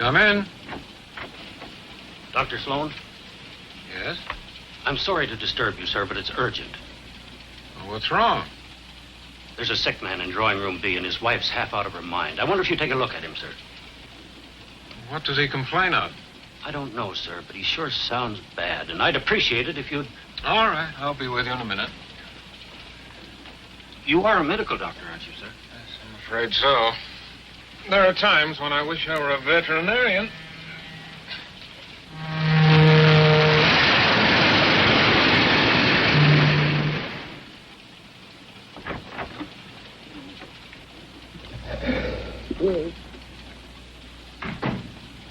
Come in. Dr. Sloan? Yes? I'm sorry to disturb you, sir, but it's urgent. Well, what's wrong? There's a sick man in drawing room B, and his wife's half out of her mind. I wonder if you'd take a look at him, sir. What does he complain of? I don't know, sir, but he sure sounds bad, and I'd appreciate it if you'd... All right, I'll be with you in a minute. You are a medical doctor, aren't you, sir? Yes, I'm afraid so. There are times when I wish I were a veterinarian.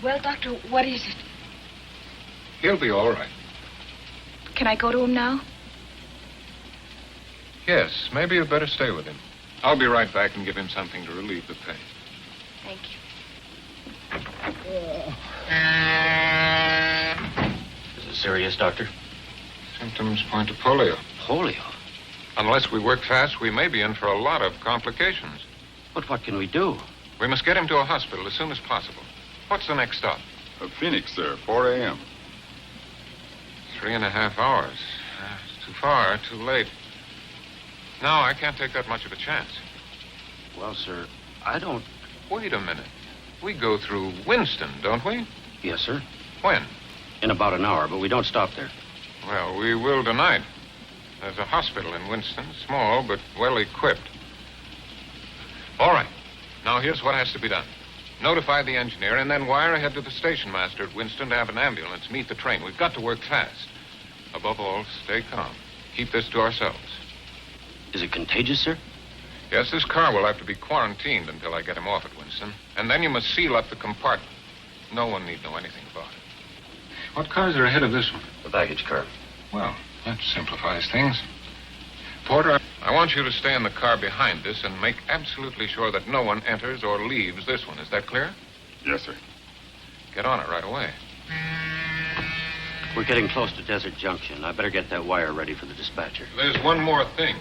Well, Doctor, what is it? He'll be all right. Can I go to him now? Yes, maybe you'd better stay with him. I'll be right back and give him something to relieve the pain. Thank you. Is it serious, Doctor? Symptoms point to polio. Polio? Unless we work fast, we may be in for a lot of complications. But what can we do? We must get him to a hospital as soon as possible. What's the next stop? Phoenix, sir, 4 a.m. 3.5 hours. It's too far, too late. No, I can't take that much of a chance. Well, sir, I don't... Wait a minute. We go through Winston, don't we? Yes, sir. When? In about an hour, but we don't stop there. Well, we will tonight. There's a hospital in Winston, small but well equipped. All right. Now, here's what has to be done. Notify the engineer and then wire ahead to the station master at Winston to have an ambulance meet the train. We've got to work fast. Above all, stay calm. Keep this to ourselves. Is it contagious, sir? Yes, this car will have to be quarantined until I get him off at Winston. And then you must seal up the compartment. No one need know anything about it. What cars are ahead of this one? The baggage car. Well, that simplifies things. Porter, I want you to stay in the car behind this and make absolutely sure that no one enters or leaves this one. Is that clear? Yes, sir. Get on it right away. We're getting close to Desert Junction. I better get that wire ready for the dispatcher. There's one more thing.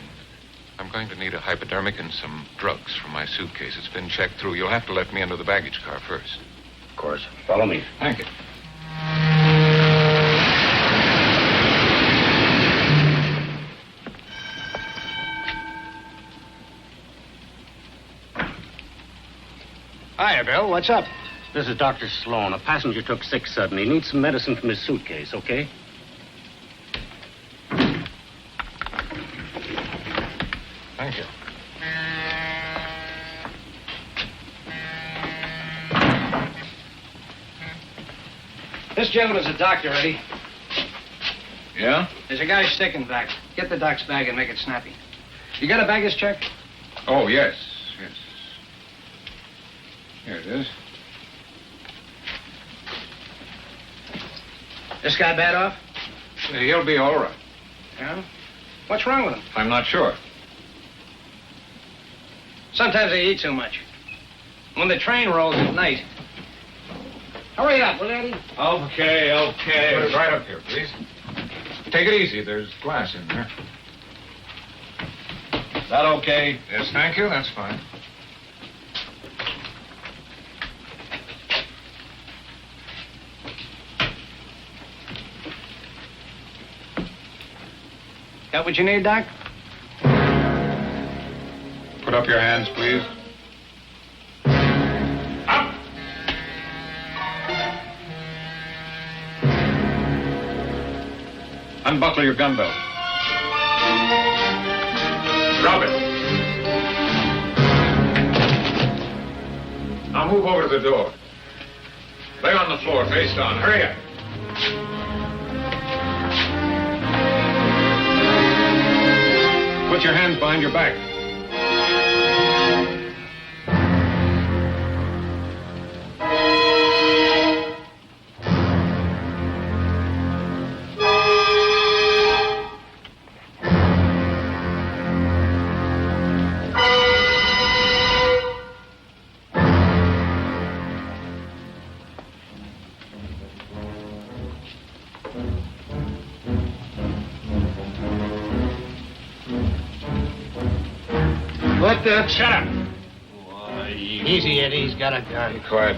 I'm going to need a hypodermic and some drugs from my suitcase. It's been checked through. You'll have to let me into the baggage car first. Of course. Follow me. Thank you. Hiya, Bill. What's up? This is Dr. Sloan. A passenger took sick suddenly. He needs some medicine from his suitcase, okay? Thank you. This gentleman's a doctor, Eddie. Yeah? There's a guy sick in back. Get the doc's bag and make it snappy. You got a baggage check? Oh, yes. Yes. Here it is. This guy bad off? He'll be all right. Yeah? What's wrong with him? I'm not sure. Sometimes they eat too much. When the train rolls at night. Hurry up, will you, Eddie? Okay. Put it right up here, please. Take it easy. There's glass in there. Is that okay? Yes, thank you. That's fine. That what you need, Doc? Put up your hands, please. Up! Unbuckle your gun belt. Drop it. Now move over to the door. Lay on the floor, face down. Hurry up. Put your hands behind your back. What the? Shut up. Why, easy, Eddie. He's got a gun. Be quiet.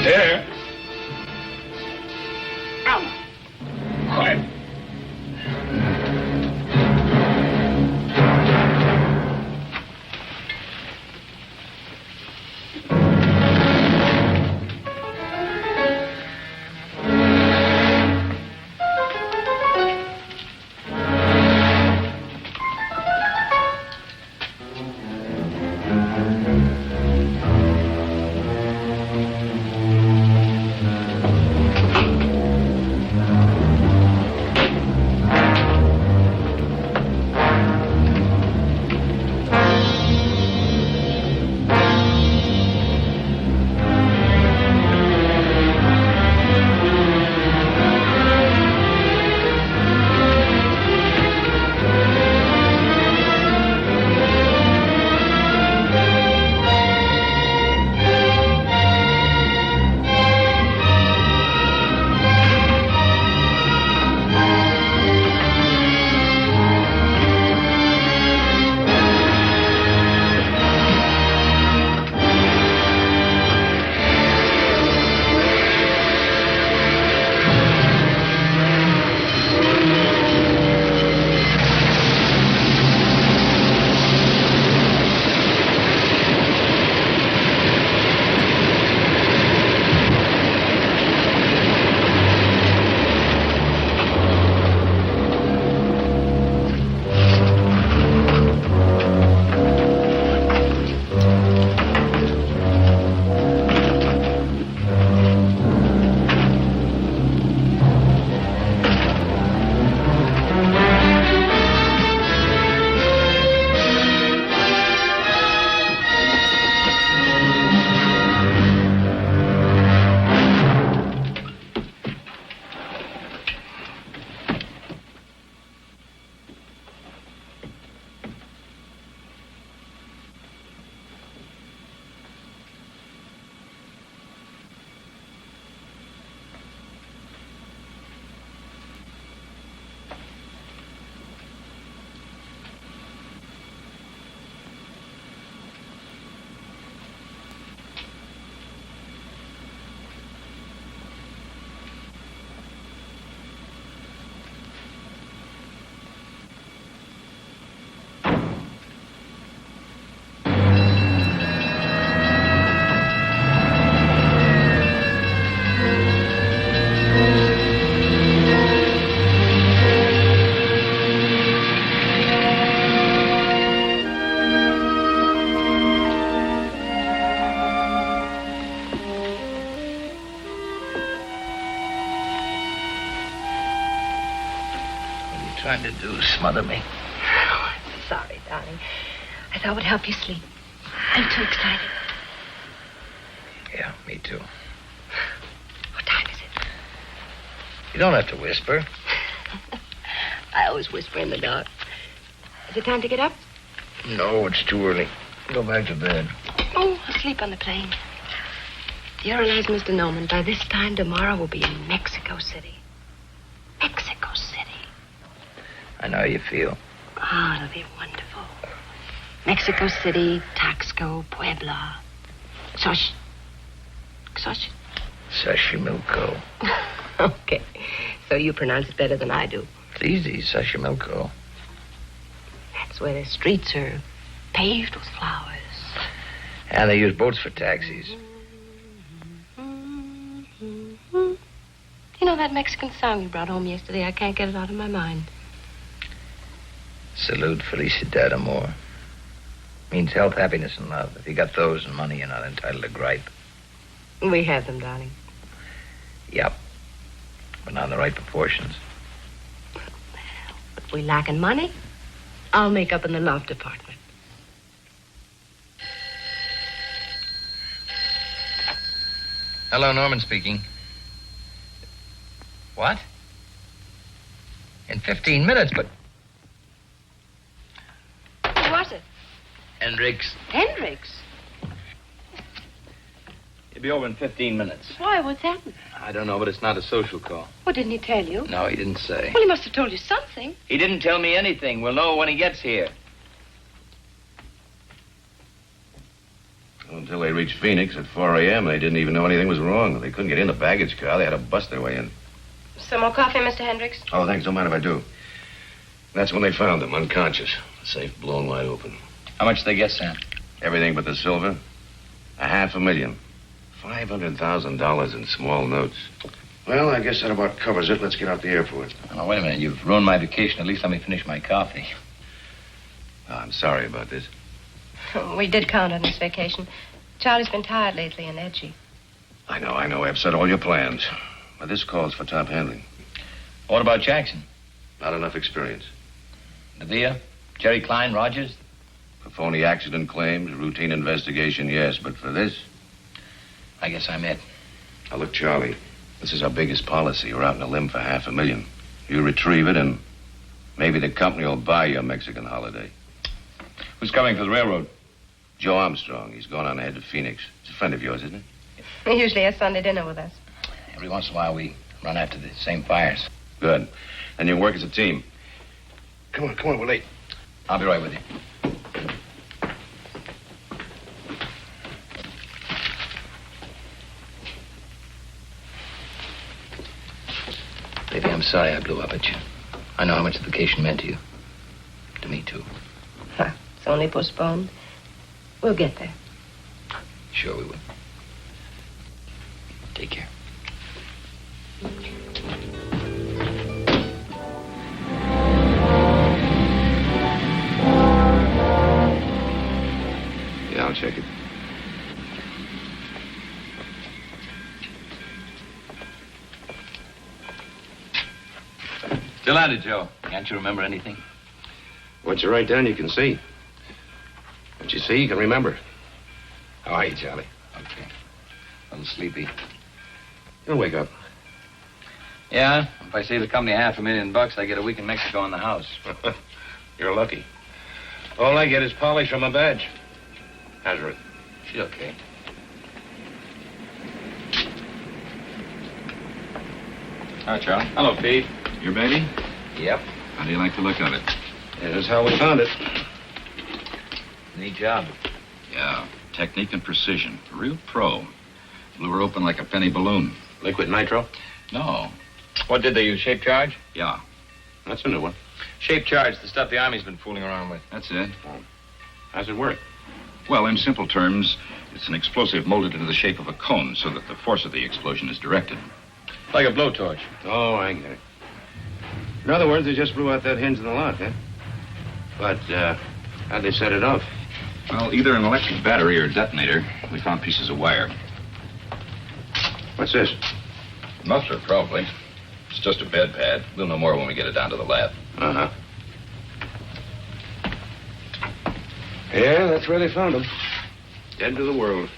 Stare. Out. Quiet. Trying to do smother me. Oh, I'm sorry, darling. I thought it would help you sleep. I'm too excited. Yeah, me too. What time is it? You don't have to whisper. I always whisper in the dark. Is it time to get up? No, it's too early. Go back to bed. Oh, I'll sleep on the plane. Do you realize, Mr. Norman, by this time tomorrow we'll be in Mexico City. Mexico City. I know how you feel. Oh, it'll be wonderful. Mexico City, Taxco, Puebla. Xochimilco. Okay. So you pronounce it better than I do. It's easy, Xochimilco. That's where the streets are paved with flowers. And they use boats for taxis. You know that Mexican song you brought home yesterday? I can't get it out of my mind. Salute Felicia Farr. Means health, happiness, and love. If you got those and money, you're not entitled to gripe. We have them, darling. Yep. But not in the right proportions. If we lack in money, I'll make up in the love department. Hello, Norman speaking. What? In 15 minutes, but... Who was it? Hendricks. Hendricks? He'll be over in 15 minutes. Why? What's happened? I don't know, but it's not a social call. Well, didn't he tell you? No, he didn't say. Well, he must have told you something. He didn't tell me anything. We'll know when he gets here. Well, until they reached Phoenix at 4 a.m., they didn't even know anything was wrong. They couldn't get in the baggage car. They had to bust their way in. Some more coffee, Mr. Hendricks? Oh, thanks. Don't mind if I do. That's when they found him, unconscious. The safe blown wide open. How much did they get, Sam? Everything but the silver. $500,000. $500,000 in small notes. Well, I guess that about covers it. Let's get out the airport. Oh, wait a minute. You've ruined my vacation. At least let me finish my coffee. Oh, I'm sorry about this. We did count on this vacation. Charlie's been tired lately and edgy. I know. I upset all your plans. But this calls for top handling. What about Jackson? Not enough experience. Davia? Jerry Klein? Rogers? For phony accident claims, routine investigation, yes. But for this? I guess I'm it. Now, look, Charlie, this is our biggest policy. We're out on a limb for $500,000. You retrieve it, and maybe the company will buy you a Mexican holiday. Who's coming for the railroad? Joe Armstrong. He's going on ahead to Phoenix. He's a friend of yours, isn't he? He usually has Sunday dinner with us. Every once in a while, we run after the same fires. Good. And you work as a team. Come on, we're late. I'll be right with you. Baby, I'm sorry I blew up at you. I know how much the vacation meant to you. To me, too. It's only postponed. We'll get there. Sure we will. Take care. Yeah, I'll check it. Still at it, Joe. Can't you remember anything? What you write down, you can see. What you see, you can remember. How are you, Charlie? Okay. A little sleepy. You'll wake up. Yeah, if I save the company $500,000, I get a week in Mexico in the house. You're lucky. All I get is polish from my badge. How's Ruth? She's okay. Hi, Charlie. Hello, Pete. Your baby? Yep. How do you like the look of it? Yeah, that's how we found it. Neat job. Yeah, technique and precision. A real pro. Blew her open like a penny balloon. Liquid nitro? No. What did they use, shape charge? Yeah, That's a new one. Shape charge, the stuff the Army's been fooling around with. that's it. How's it work? Well, in simple terms, it's an explosive molded into the shape of a cone so that the force of the explosion is directed. Like a blowtorch. Oh, I get it. In other words, they just blew out that hinge in the lock, huh? But, how'd they set it off? Well, either an electric battery or a detonator. We found pieces of wire. What's this? Muffler, probably. It's just a bed pad. We'll know more when we get it down to the lab. Uh-huh. Yeah, that's where they found him. Dead to the world.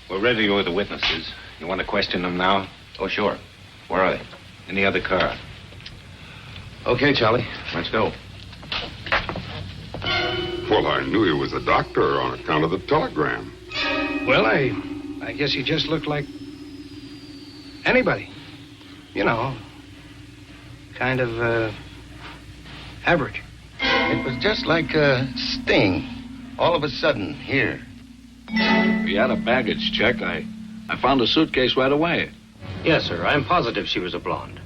We're ready to go with the witnesses. You want to question them now? Oh, sure. Where are they? In the other car. Okay, Charlie. Let's go. Well, I knew he was a doctor on account of the telegram. Well, I guess he just looked like anybody. You know, kind of Average. It was just like a sting. All of a sudden, here. We had a baggage check. I found a suitcase right away. Yes, sir. I'm positive she was a blonde.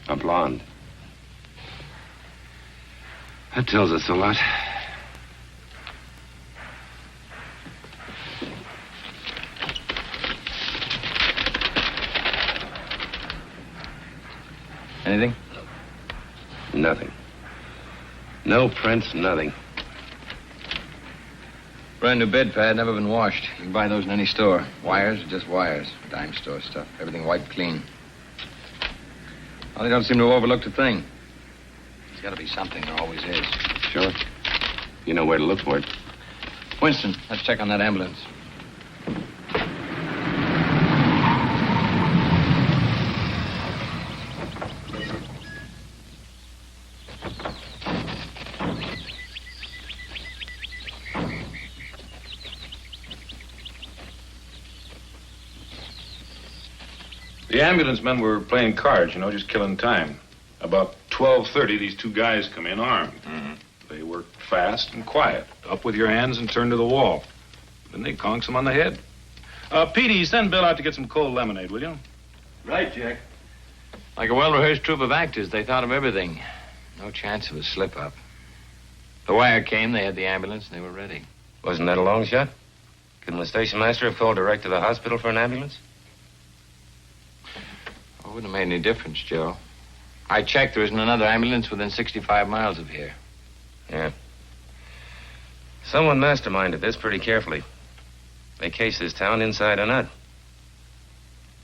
A blonde. That tells us a lot. Anything? Nothing. No prints, nothing. Brand new bed pad, never been washed. You can buy those in any store. Wires are just wires. Dime store stuff. Everything wiped clean. Well, they don't seem to have overlooked a thing. There's got to be something. There always is. Sure. You know where to look for it. Winston, let's check on that ambulance. The ambulance men were playing cards, just killing time. About 12:30, these two guys come in armed. Mm-hmm. They work fast and quiet. Up with your hands and turn to the wall. Then they conks them on the head. Petey, send Bill out to get some cold lemonade, will you? Right, Jack. Like a well-rehearsed troupe of actors, they thought of everything. No chance of a slip-up. The wire came, they had the ambulance, and they were ready. Wasn't that a long shot? Couldn't the station master have called direct to the hospital for an ambulance? It wouldn't have made any difference, Joe. I checked. There isn't another ambulance within 65 miles of here. Yeah. Someone masterminded this pretty carefully. They case this town inside and out.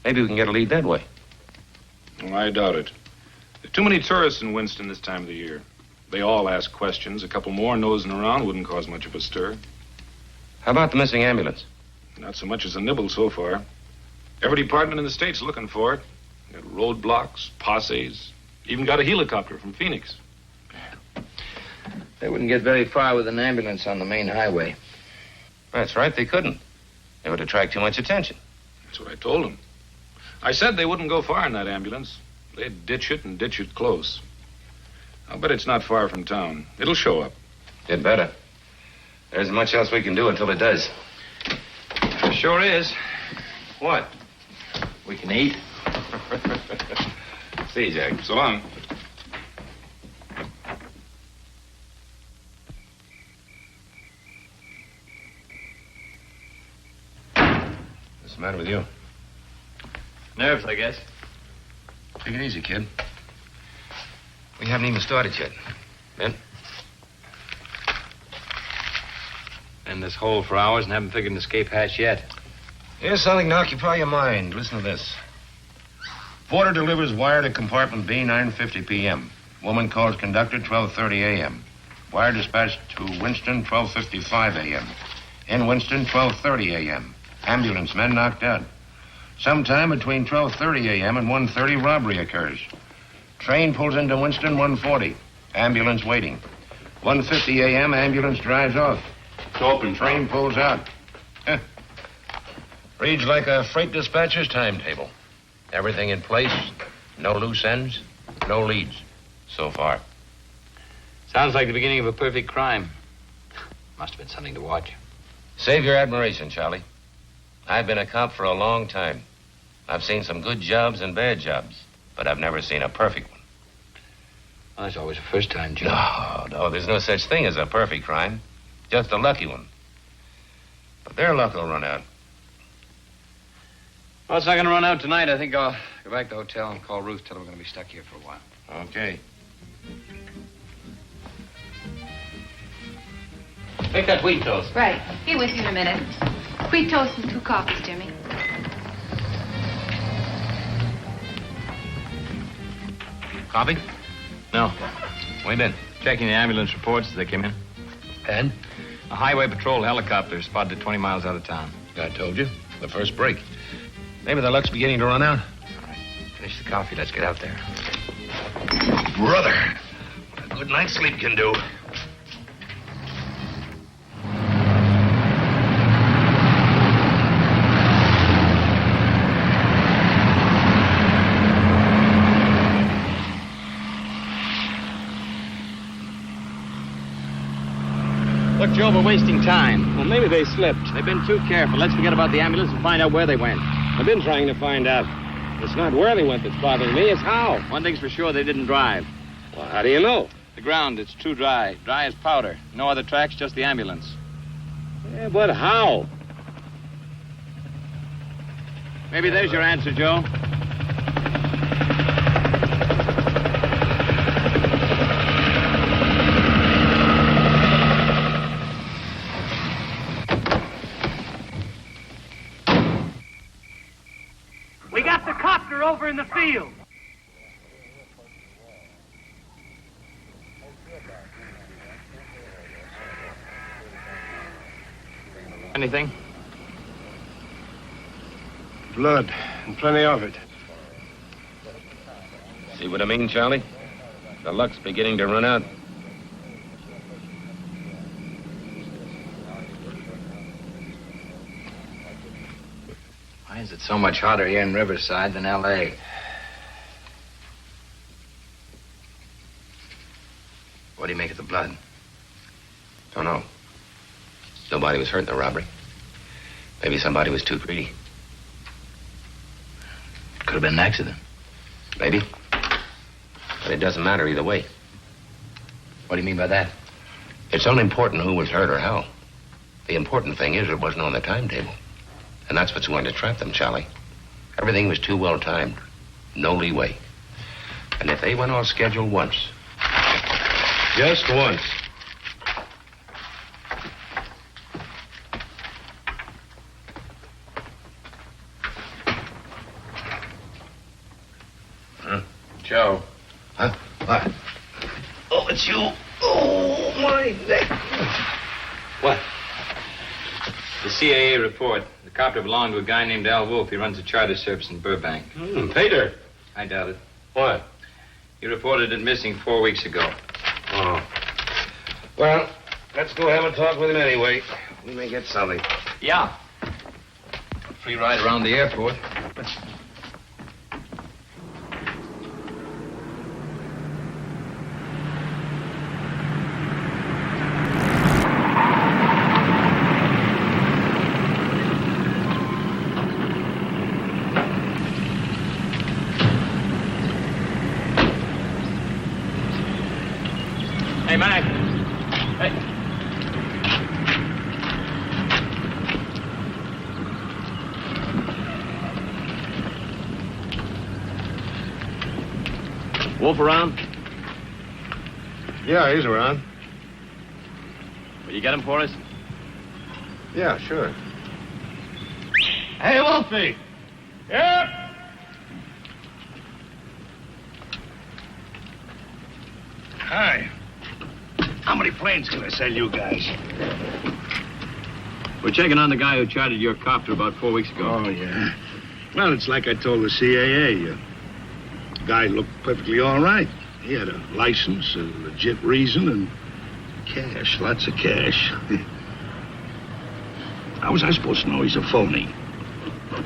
Maybe we can get a lead that way. Well, I doubt it. There are too many tourists in Winston this time of the year. They all ask questions. A couple more nosing around wouldn't cause much of a stir. How about the missing ambulance? Not so much as a nibble so far. Every department in the state's looking for it. Got roadblocks, posses, even got a helicopter from Phoenix. They wouldn't get very far with an ambulance on the main highway. That's right, they couldn't. It would attract too much attention. That's what I told them. I said they wouldn't go far in that ambulance. They'd ditch it and ditch it close. I'll bet it's not far from town. It'll show up. It better. There isn't much else we can do until it does. Sure is. What? We can eat. See you, Jack. So long. What's the matter with you? Nerves, I guess. Take it easy, kid. We haven't even started yet. Ben? In this hole for hours and haven't figured an escape hatch yet. Here's something to occupy your mind. Listen to this. Porter delivers wire to compartment B, 9:50 p.m. Woman calls conductor, 12:30 a.m. Wire dispatched to Winston, 12:55 a.m. In Winston, 12:30 a.m. Ambulance men knocked out. Sometime between 12:30 a.m. and 1:30, robbery occurs. Train pulls into Winston, 1:40. Ambulance waiting. 1:50 a.m., ambulance drives off. It's open, Train pulls out. Reads like a freight dispatcher's timetable. Everything in place, no loose ends, no leads. So far. Sounds like the beginning of a perfect crime. Must have been something to watch. Save your admiration, Charlie. I've been a cop for a long time. I've seen some good jobs and bad jobs, but I've never seen a perfect one. Well, that's always the first time, Joe. No, there's no such thing as a perfect crime. Just a lucky one. But their luck will run out. Well, it's not going to run out tonight. I think I'll go back to the hotel and call Ruth, tell her we're going to be stuck here for a while. Okay. Make that wheat toast. Right. Be with you in a minute. Wheat toast and 2 coffees, Jimmy. Coffee? No. Where you been? Checking the ambulance reports as they came in. And? A highway patrol helicopter spotted 20 miles out of town. I told you. The first break. Maybe the luck's beginning to run out. All right. Finish the coffee. Let's get out there. Brother, what a good night's sleep can do. Joe, we're wasting time. Well, maybe they slipped. They've been too careful. Let's forget about the ambulance and find out where they went. I've been trying to find out. It's not where they went that's bothering me, it's how. One thing's for sure, they didn't drive. Well, how do you know? The ground, it's too dry. Dry as powder. No other tracks, just the ambulance. Yeah, but how? Maybe there's your answer, Joe. We got the copter over in the field. Anything? Blood, and plenty of it. See what I mean, Charlie? The luck's beginning to run out. Why is it so much hotter here in Riverside than L.A.? What do you make of the blood? Don't know. Nobody was hurt in the robbery. Maybe somebody was too greedy. Could have been an accident. Maybe. But it doesn't matter either way. What do you mean by that? It's unimportant who was hurt or how. The important thing is it wasn't on the timetable. And that's what's going to trap them, Charlie. Everything was too well timed. No leeway. And if they went off schedule once. Just once. Joe. Huh? What? Oh, it's you. Oh, my neck. What? The CAA report. The copter belonged to a guy named Al Wolf. He runs a charter service in Burbank. Peter. I doubt it. What? He reported it missing 4 weeks ago. Oh. Well, let's go have a talk with him anyway. We may get something. Yeah. Free ride around the airport. Hey, Mac. Hey. Wolf around? Yeah, he's around. Will you get him for us? Yeah, sure. Hey, Wolfie. Yeah? Hi. How many planes can I sell you guys? We're checking on the guy who chartered your copter about 4 weeks ago. Oh, yeah. Well, it's like I told the CAA. The guy looked perfectly all right. He had a license, a legit reason, and cash, lots of cash. How was I supposed to know he's a phony?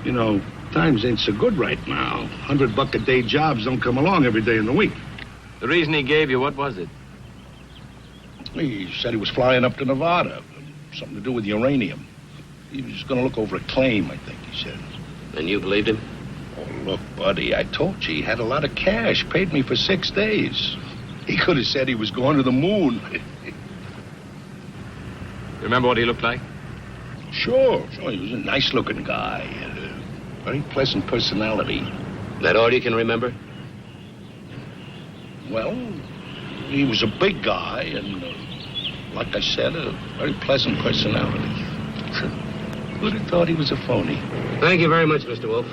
You know, times ain't so good right now. $100 a day jobs don't come along every day in the week. The reason he gave you, what was it? He said he was flying up to Nevada. Something to do with uranium. He was going to look over a claim, I think he said. And you believed him? Oh, look, buddy, I told you he had a lot of cash. Paid me for 6 days. He could have said he was going to the moon. You remember what he looked like? Sure. He was a nice-looking guy. Very pleasant personality. That all you can remember? Well, he was a big guy and, like I said, a very pleasant personality. Who'd have thought he was a phony? Thank you very much, Mr. Wolf.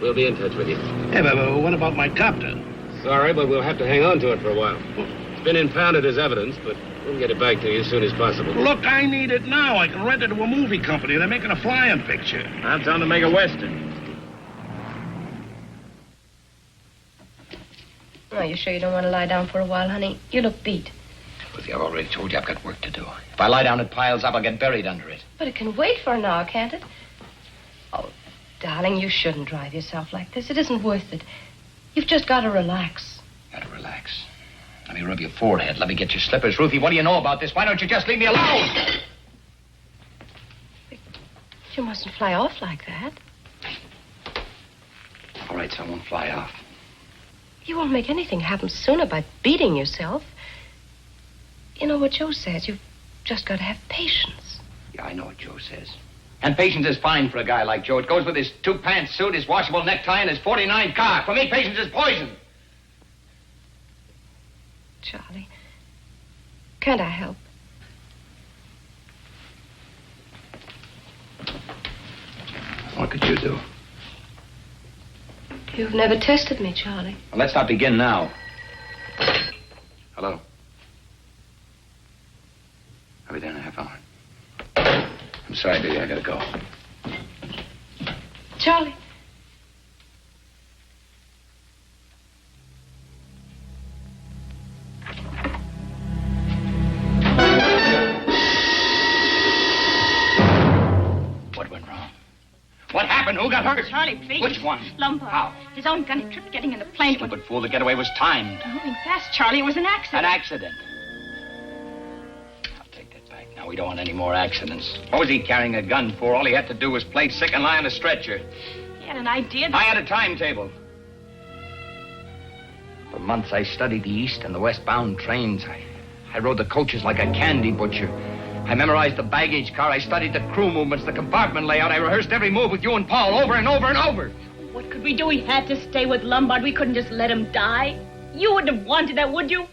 We'll be in touch with you. Hey, but what about my copter? Sorry, but we'll have to hang on to it for a while. It's been impounded as evidence, but we'll get it back to you as soon as possible. Look, I need it now. I can rent it to a movie company. They're making a flying picture. I'm trying to make a Western. Oh, you sure you don't want to lie down for a while, honey? You look beat. Ruthie, I've already told you I've got work to do. If I lie down, it piles up. I'll get buried under it. But it can wait for an hour, can't it? Oh, darling, you shouldn't drive yourself like this. It isn't worth it. You've just got to relax. Got to relax. Let me rub your forehead. Let me get your slippers. Ruthie, what do you know about this? Why don't you just leave me alone? You mustn't fly off like that. All right, so I won't fly off. You won't make anything happen sooner by beating yourself. You know what Joe says. You've just got to have patience. Yeah, I know what Joe says. And patience is fine for a guy like Joe. It goes with his 2-pants suit, his washable necktie, and his 49 car. For me, patience is poison. Charlie, can't I help? What could you do? You've never tested me, Charlie. Well, let's not begin now. Hello. I'll be there in a half hour. I'm sorry, baby. I gotta go. Charlie. What went wrong? What happened? Who got hurt? Charlie, please. Which one? Lombard. How? His own gun tripped getting in the plane. Stupid fool. The getaway was timed. Moving fast, Charlie. It was an accident. An accident. I'll take that back. Now, we don't want any more accidents. What was he carrying a gun for? All he had to do was play sick and lie on a stretcher. He had an idea. I had a timetable. For months, I studied the east and the westbound trains. I rode the coaches like a candy butcher. I memorized the baggage car. I studied the crew movements, the compartment layout. I rehearsed every move with you and Paul over and over and over. What could we do? We had to stay with Lombard. We couldn't just let him die. You wouldn't have wanted that, would you?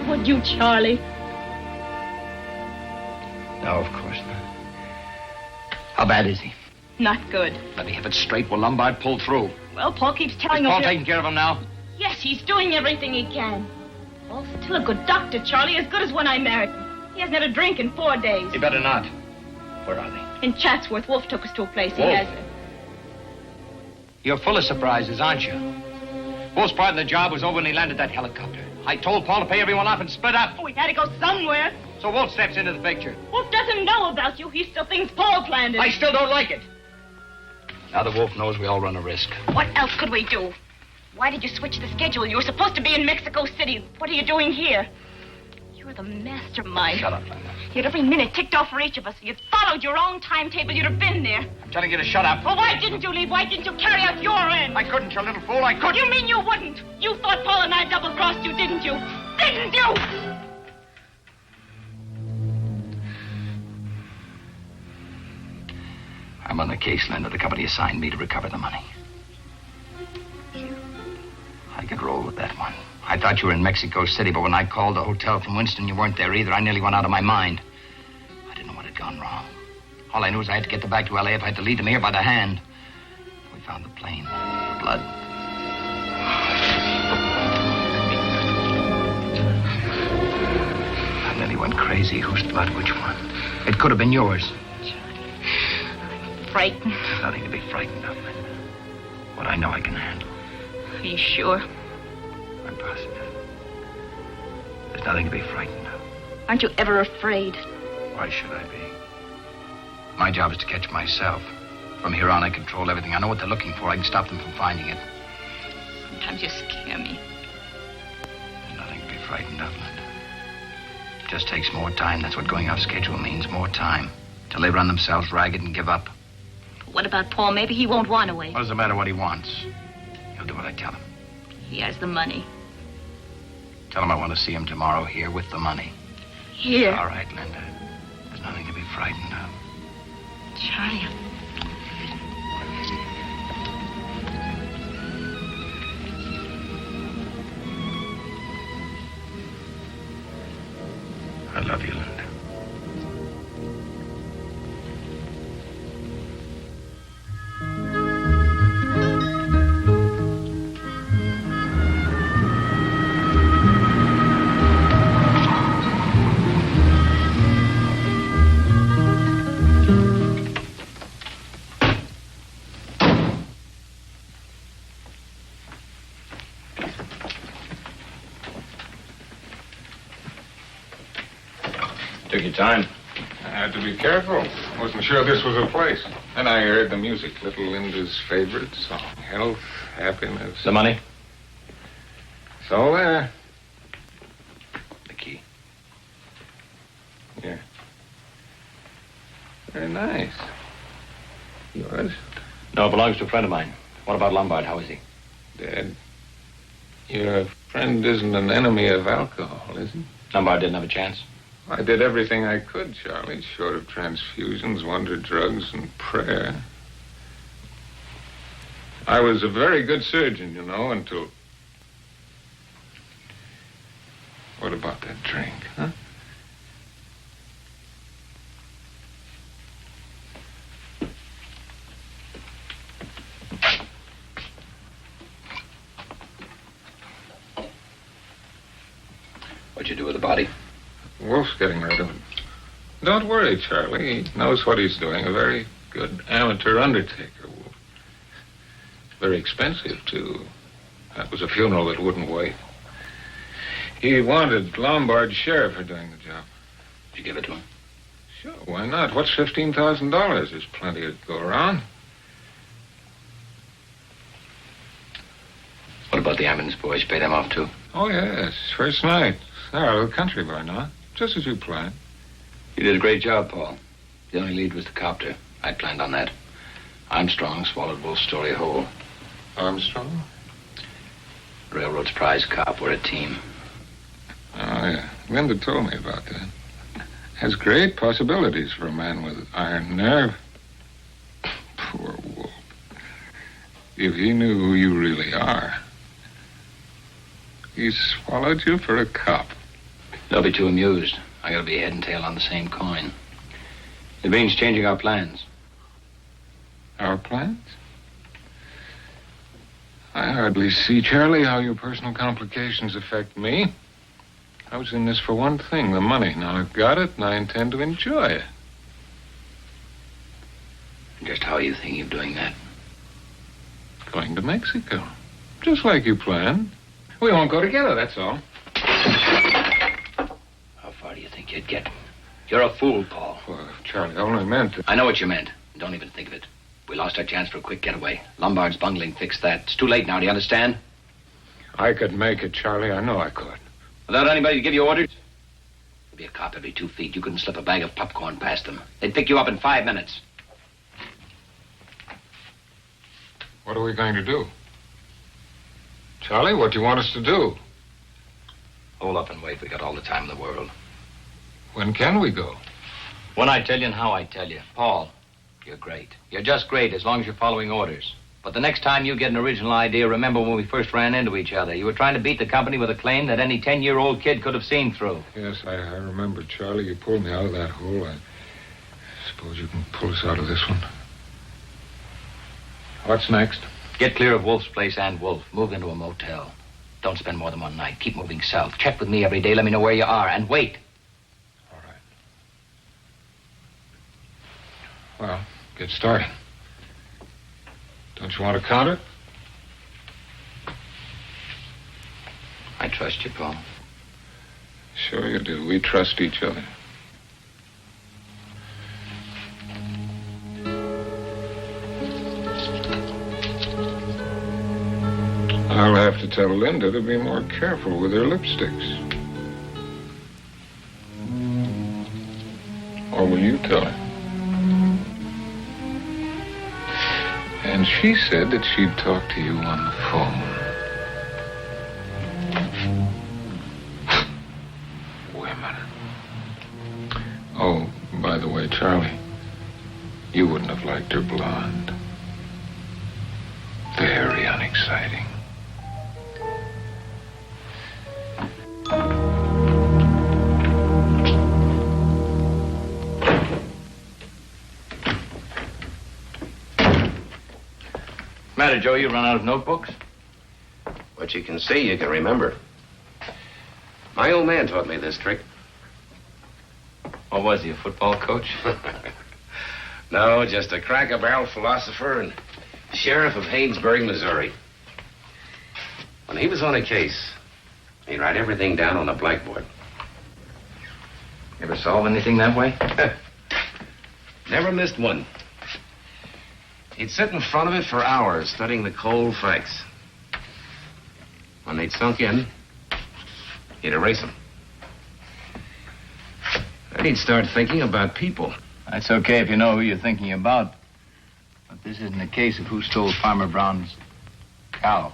Would you, Charlie? No, of course not. How bad is he? Not good. Let me have it straight. Will Lombard pull through? Well, Paul keeps telling Is us... Paul taking care of him now? Yes, he's doing everything he can. Paul's still a good doctor, Charlie, as good as when I married him. He hasn't had a drink in 4 days. He better not. Where are they? In Chatsworth, Wolf took us to a place he Wolf? has. You're full of surprises, aren't you? Wolf's part of the job was over when he landed that helicopter. I told Paul to pay everyone off and split up. Oh, we had to go somewhere. So Wolf steps into the picture. Wolf doesn't know about you. He still thinks Paul planned it. I still don't like it. Now that Wolf knows, we all run a risk. What else could we do? Why did you switch the schedule? You were supposed to be in Mexico City. What are you doing here? You're the mastermind. Shut up, Linda. You had every minute ticked off for each of us. You'd followed your own timetable. You'd have been there. I'm telling you to shut up. Well, why didn't you leave? Why didn't you carry out your end? I couldn't, you little fool. I couldn't. You mean you wouldn't? You thought Paul and I double-crossed you, didn't you? Didn't you? I'm on the case, Linda. The company assigned me to recover the money. I could roll with that one. I thought you were in Mexico City, but when I called the hotel from Winston, you weren't there either. I nearly went out of my mind. I didn't know what had gone wrong. All I knew was I had to get them back to L.A. if I had to lead them here by the hand. We found the plane. The blood. I nearly went crazy. Whose blood? Which one? It could have been yours. I'm frightened. There's nothing to be frightened of, Linda. What I know I can handle. Are you sure? I'm positive. There's nothing to be frightened of. Aren't you ever afraid? Why should I be? My job is to catch myself. From here on, I control everything. I know what they're looking for. I can stop them from finding it. Sometimes you scare me. There's nothing to be frightened of, Linda. It just takes more time. That's what going off schedule means. More time. Till they run themselves ragged and give up. What about Paul? Maybe he won't want to wait. What does it matter what he wants? He'll do what I tell him. He has the money. Tell him I want to see him tomorrow here with the money. Here? All right, Linda. There's nothing to be frightened of. Charlie. I love you, Linda. Took your time. I had to be careful. Wasn't sure this was a place. Then I heard the music, little Linda's favorite song. Health, happiness. The money? It's all there. The key. Yeah. Very nice. Yours? No, it belongs to a friend of mine. What about Lombard? How is he? Dead. Your friend isn't an enemy of alcohol, is he? Lombard didn't have a chance. I did everything I could, Charlie, short of transfusions, wonder drugs, and prayer. I was a very good surgeon, you know, until... What about that drink, huh? What'd you do with the body? Wolf's getting rid of it. Don't worry, Charlie. He knows what he's doing. A very good amateur undertaker, Wolf. Very expensive, too. That was a funeral that wouldn't wait. He wanted Lombard's share for doing the job. Did you give it to him? Sure, why not? What's $15,000? There's plenty to go around. What about the ambulance boys? You paid them off, too? Oh, yes. First night. They're out of the country by now. Just as you planned. You did a great job, Paul. The only lead was the copter. I planned on that. Armstrong swallowed Wolf's story whole. Armstrong? Railroad's prize cop. We're a team. Oh, yeah. Linda told me about that. Has great possibilities for a man with iron nerve. Poor Wolf. If he knew who you really are. He swallowed you for a cop. They'll be too amused. I gotta be head and tail on the same coin. It means changing our plans. Our plans? I hardly see, Charlie, how your personal complications affect me. I was in this for one thing, the money. Now I've got it, and I intend to enjoy it. Just how are you thinking of doing that? Going to Mexico. Just like you planned. We won't go together, that's all. How far do you think you'd get? You're a fool, Paul. Well, Charlie, I only meant that... I know what you meant. Don't even think of it. We lost our chance for a quick getaway. Lombard's bungling fixed that. It's too late now, do you understand? I could make it, Charlie. I know I could. Without anybody to give you orders? There'd be a cop every 2 feet. You couldn't slip a bag of popcorn past them. They'd pick you up in 5 minutes. What are we going to do? Charlie, what do you want us to do? Hold up and wait. We got all the time in the world. When can we go? When I tell you and how I tell you. Paul, you're great. You're just great as long as you're following orders. But the next time you get an original idea, remember when we first ran into each other. You were trying to beat the company with a claim that any 10-year-old kid could have seen through. Yes, I remember, Charlie. You pulled me out of that hole. I suppose you can pull us out of this one. What's next? Get clear of Wolf's place and Wolf. Move into a motel. Don't spend more than one night. Keep moving south. Check with me every day. Let me know where you are. And wait. All right. Well, get started. Don't you want to count it? I trust you, Paul. Sure you do. We trust each other. I'll have to tell Linda to be more careful with her lipsticks. Or will you tell her? And she said that she'd talk to you on the phone. Women. Oh, by the way, Charlie, you wouldn't have liked her blonde. Very unexciting. Matter, Joe, you run out of notebooks? What you can see, you can remember. My old man taught me this trick. What was he, a football coach? No, just a cracker-barrel philosopher and sheriff of Haynesburg, Missouri. When he was on a case, he'd write everything down on a blackboard. Ever solve anything that way? Never missed one. He'd sit in front of it for hours, studying the cold facts. When they'd sunk in, he'd erase them. Then he'd start thinking about people. That's okay if you know who you're thinking about. This isn't a case of who stole Farmer Brown's cow.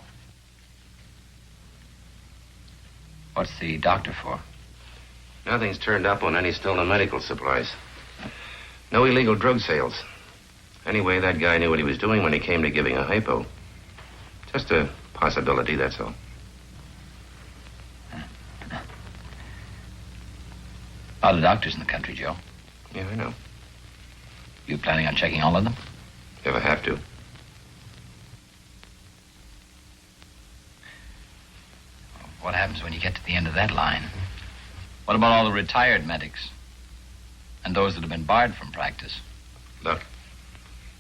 What's the doctor for? Nothing's turned up on any stolen medical supplies. No illegal drug sales. Anyway, that guy knew what he was doing when he came to giving a hypo. Just a possibility, that's all. A lot of doctors in the country, Joe. Yeah, I know. You planning on checking all of them? If I have to. What happens when you get to the end of that line? What about all the retired medics? And those that have been barred from practice? Look,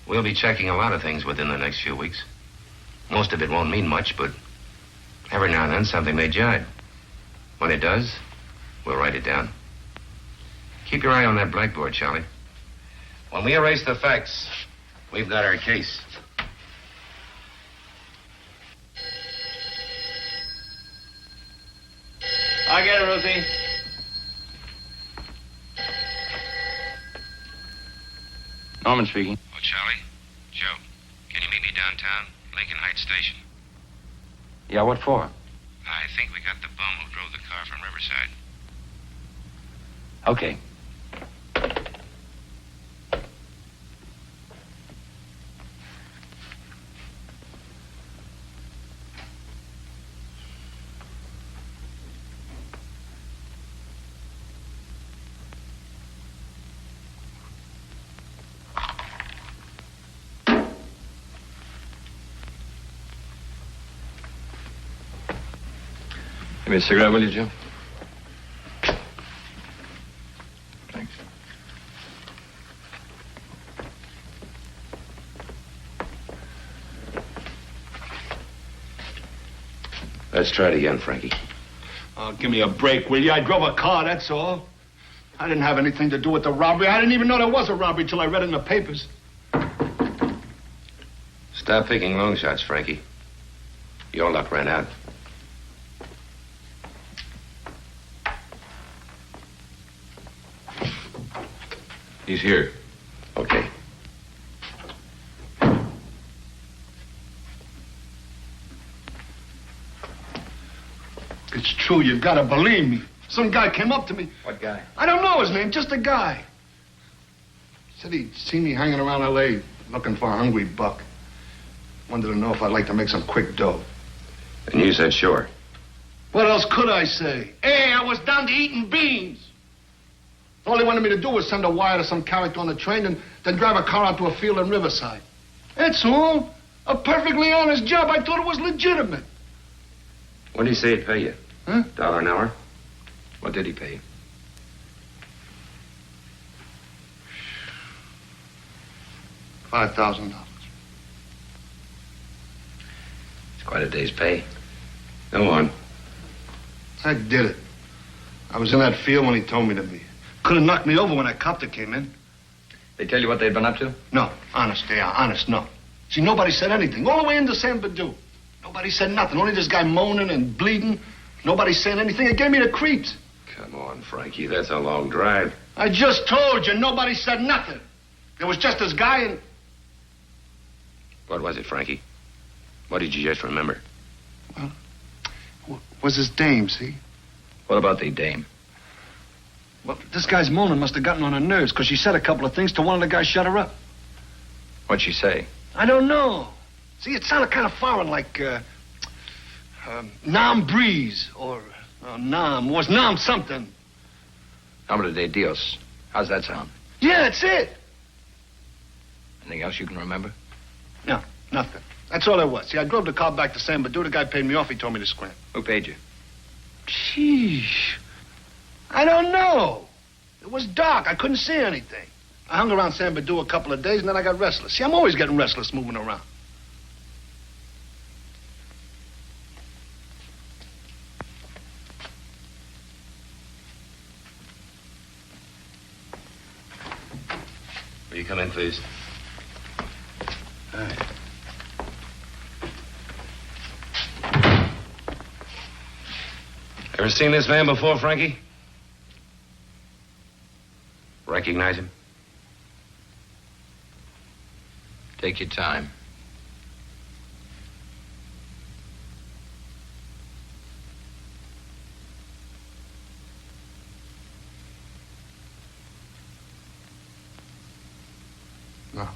we'll be checking a lot of things within the next few weeks. Most of it won't mean much, but every now and then something may jibe. When it does, we'll write it down. Keep your eye on that blackboard, Charlie. When we erase the facts, we've got our case. I get it, Rosie. Norman speaking. Oh, Charlie. Joe, can you meet me downtown? Lincoln Heights Station. Yeah, what for? I think we got the bum who drove the car from Riverside. Okay. Give me a cigarette, will you, Joe? Thanks. Let's try it again, Frankie. Oh, give me a break, will you? I drove a car, that's all. I didn't have anything to do with the robbery. I didn't even know there was a robbery till I read it in the papers. Stop picking long shots, Frankie. Your luck ran out. He's here. Okay. It's true, you've got to believe me. Some guy came up to me. What guy? I don't know his name, just a guy. Said he'd seen me hanging around L.A. looking for a hungry buck. Wanted to know if I'd like to make some quick dough. And you said sure. What else could I say? Hey, I was down to eating beans. All they wanted me to do was send a wire to some character on the train and then drive a car out to a field in Riverside. That's all. A perfectly honest job. I thought it was legitimate. What did he say he'd pay you? Huh? $1 an hour? What did he pay you? $5,000. It's quite a day's pay. Go on. I did it. I was in that field when he told me to be. Could have knocked me over when that copter came in. They tell you what they'd been up to? No, honest, they are. Honest, no. See, nobody said anything. All the way into San Badu. Nobody said nothing. Only this guy moaning and bleeding. Nobody saying anything. It gave me the creeps. Come on, Frankie. That's a long drive. I just told you, nobody said nothing. There was just this guy and... What was it, Frankie? What did you just remember? Well, was his dame, see? What about the dame? Well, this guy's moaning must have gotten on her nerves because she said a couple of things to one of the guys shut her up. What'd she say? I don't know. See, it sounded kind of foreign, like, Nam Breeze, or Nam. Was Nam something. Nombre de Dios. How's that sound? Yeah, that's it. Anything else you can remember? No, nothing. That's all there was. See, I drove the car back to San Badu. The guy paid me off. He told me to scram. Who paid you? Sheesh. I don't know. It was dark. I couldn't see anything. I hung around San Badu a couple of days, and then I got restless. See, I'm always getting restless moving around. Will you come in, please? All right. Ever seen this man before, Frankie? Recognize him? Take your time. No.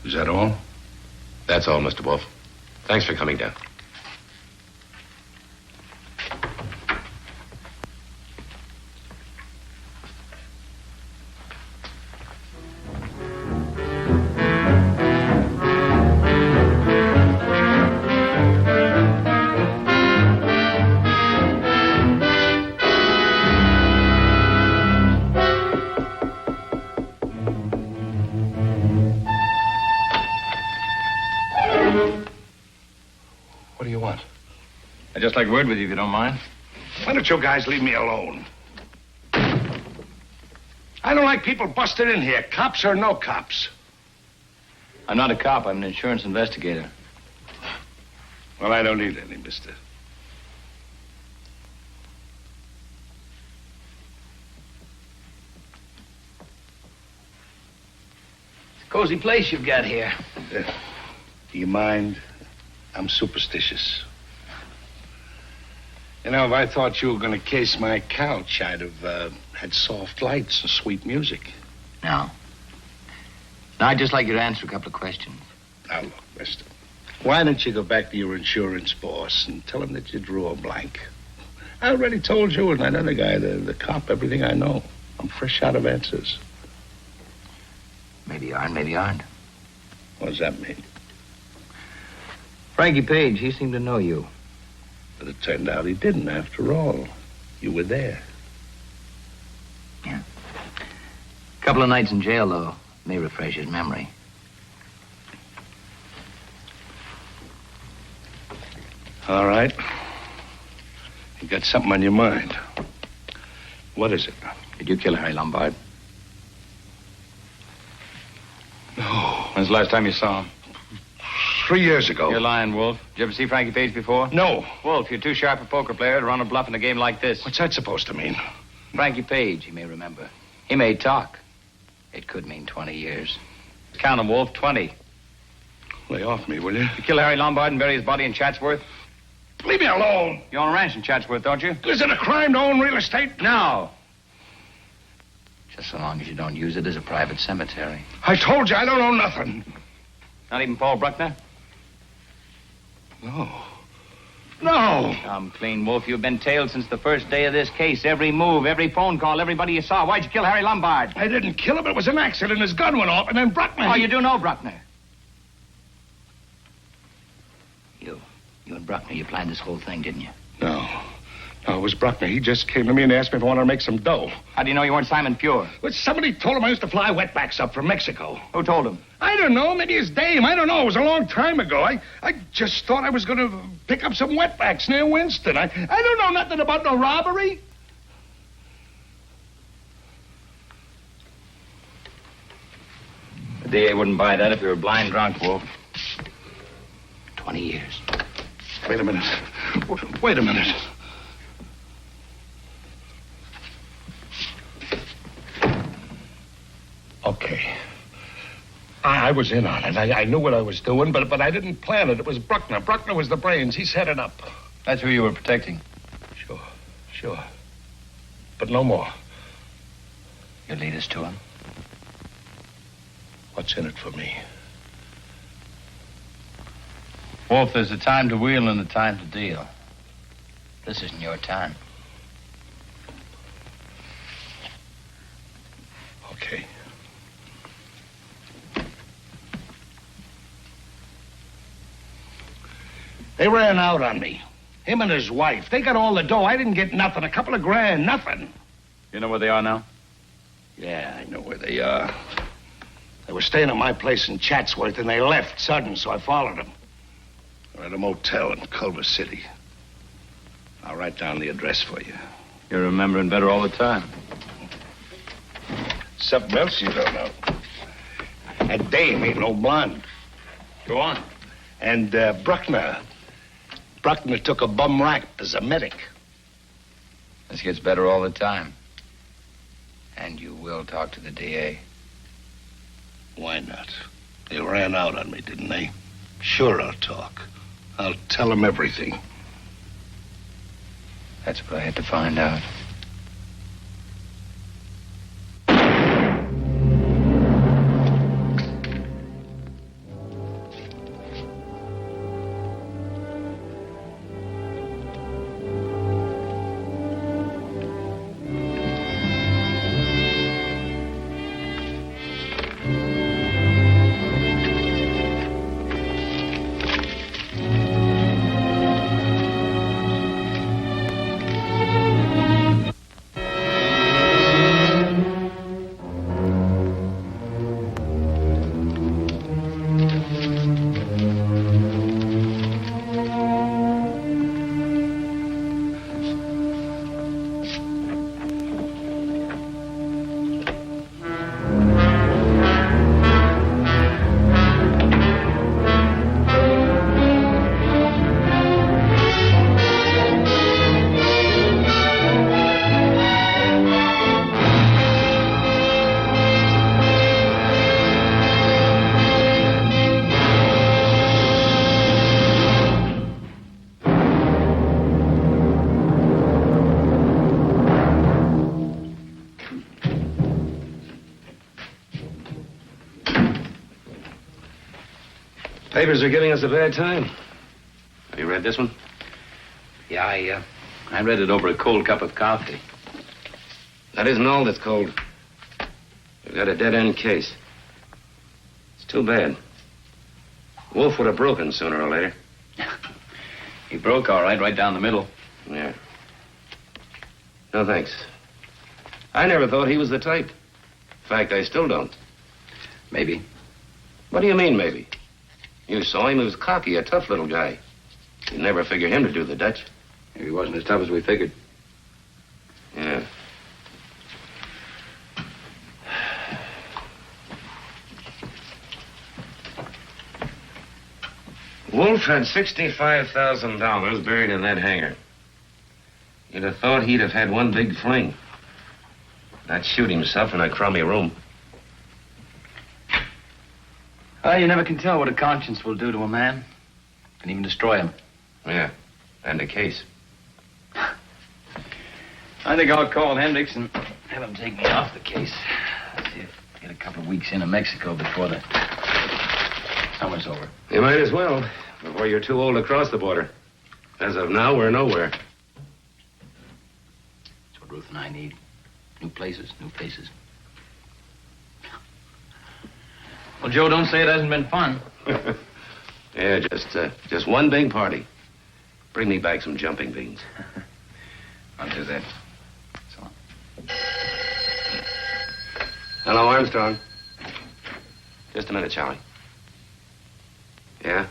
Is that all? That's all, Mr. Wolf. Thanks for coming down. What do you want? I'd just like word with you, if you don't mind. Why don't you guys leave me alone? I don't like people busted in here, cops or no cops. I'm not a cop. I'm an insurance investigator. Well, I don't need any, mister. It's a cozy place you've got here. Do you mind? I'm superstitious. You know, if I thought you were going to case my couch, I'd have had soft lights and sweet music. No. Now, I'd just like you to answer a couple of questions. Now, look, mister. Why don't you go back to your insurance boss and tell him that you drew a blank? I already told you and that other guy, the cop, everything I know. I'm fresh out of answers. Maybe you are and maybe you aren't. What does that mean? Frankie Page, he seemed to know you. But it turned out he didn't, after all. You were there. Yeah. A couple of nights in jail, though, may refresh his memory. All right. You got something on your mind. What is it? Did you kill Harry Lombard? No. When's the last time you saw him? 3 years ago. You're lying, Wolf. Did you ever see Frankie Page before? No. Wolf, you're too sharp a poker player to run a bluff in a game like this. What's that supposed to mean? Frankie Page, you may remember. He may talk. It could mean 20 years. Count them, Wolf. 20. Lay off me, will you? You kill Harry Lombard and bury his body in Chatsworth? Leave me alone. You own a ranch in Chatsworth, don't you? Is it a crime to own real estate? No. Just so long as you don't use it as a private cemetery. I told you I don't own nothing. Not even Paul Bruckner? No. No. Come clean, Wolf. You've been tailed since the first day of this case. Every move, every phone call, everybody you saw. Why'd you kill Harry Lombard? I didn't kill him. It was an accident. His gun went off, and then Bruckner... Oh, you do know Bruckner? You and Bruckner, you planned this whole thing, didn't you? No. No, it was Bruckner. He just came to me and asked me if I wanted to make some dough. How do you know you weren't Simon Pure? Well, somebody told him I used to fly wetbacks up from Mexico. Who told him? I don't know. Maybe his dame. I don't know. It was a long time ago. I just thought I was going to pick up some wetbacks near Winston. I don't know nothing about no robbery. The DA wouldn't buy that if you were blind drunk, Wolf. 20 years. Wait a minute. Wait a minute. Okay. I was in on it. I knew what I was doing, but I didn't plan it. It was Bruckner. Bruckner was the brains. He set it up. That's who you were protecting. Sure. But no more. You lead us to him? What's in it for me? Wolf, there's a time to wheel and a time to deal. This isn't your time. Okay. They ran out on me. Him and his wife. They got all the dough. I didn't get nothing. A couple of grand. Nothing. You know where they are now? Yeah, I know where they are. They were staying at my place in Chatsworth, and they left sudden, so I followed them. They're at a motel in Culver City. I'll write down the address for you. You're remembering better all the time. Something else you don't know. That dame ain't no blonde. Go on. And Bruckner took a bum rap as a medic. This gets better all the time. And you will talk to the DA. Why not? They ran out on me, didn't they? Sure, I'll talk. I'll tell them everything. That's what I had to find out. Papers are giving us a bad time. Have you read this one? Yeah, I read it over a cold cup of coffee. That isn't all that's cold. We've got a dead-end case. It's too bad. Wolf would have broken sooner or later. He broke all right down the middle. Yeah. No, thanks. I never thought he was the type. In fact, I still don't. Maybe. What do you mean, maybe? You saw him. He was cocky, a tough little guy. You'd never figure him to do the Dutch. Maybe he wasn't as tough as we figured. Yeah. Wolf had $65,000 buried in that hangar. You'd have thought he'd have had one big fling. Not shoot himself in a crummy room. You never can tell what a conscience will do to a man. Can even destroy him. Yeah, and a case. I think I'll call Hendricks and have him take me off the case. See if I get a couple of weeks into Mexico before the summer's over. You might as well, before you're too old to cross the border. As of now, we're nowhere. That's what Ruth and I need. New places, new faces. Well, Joe, don't say it hasn't been fun. Yeah, just one big party. Bring me back some jumping beans. I'll do that. So long. Hello, Armstrong. Just a minute, Charlie. Yeah?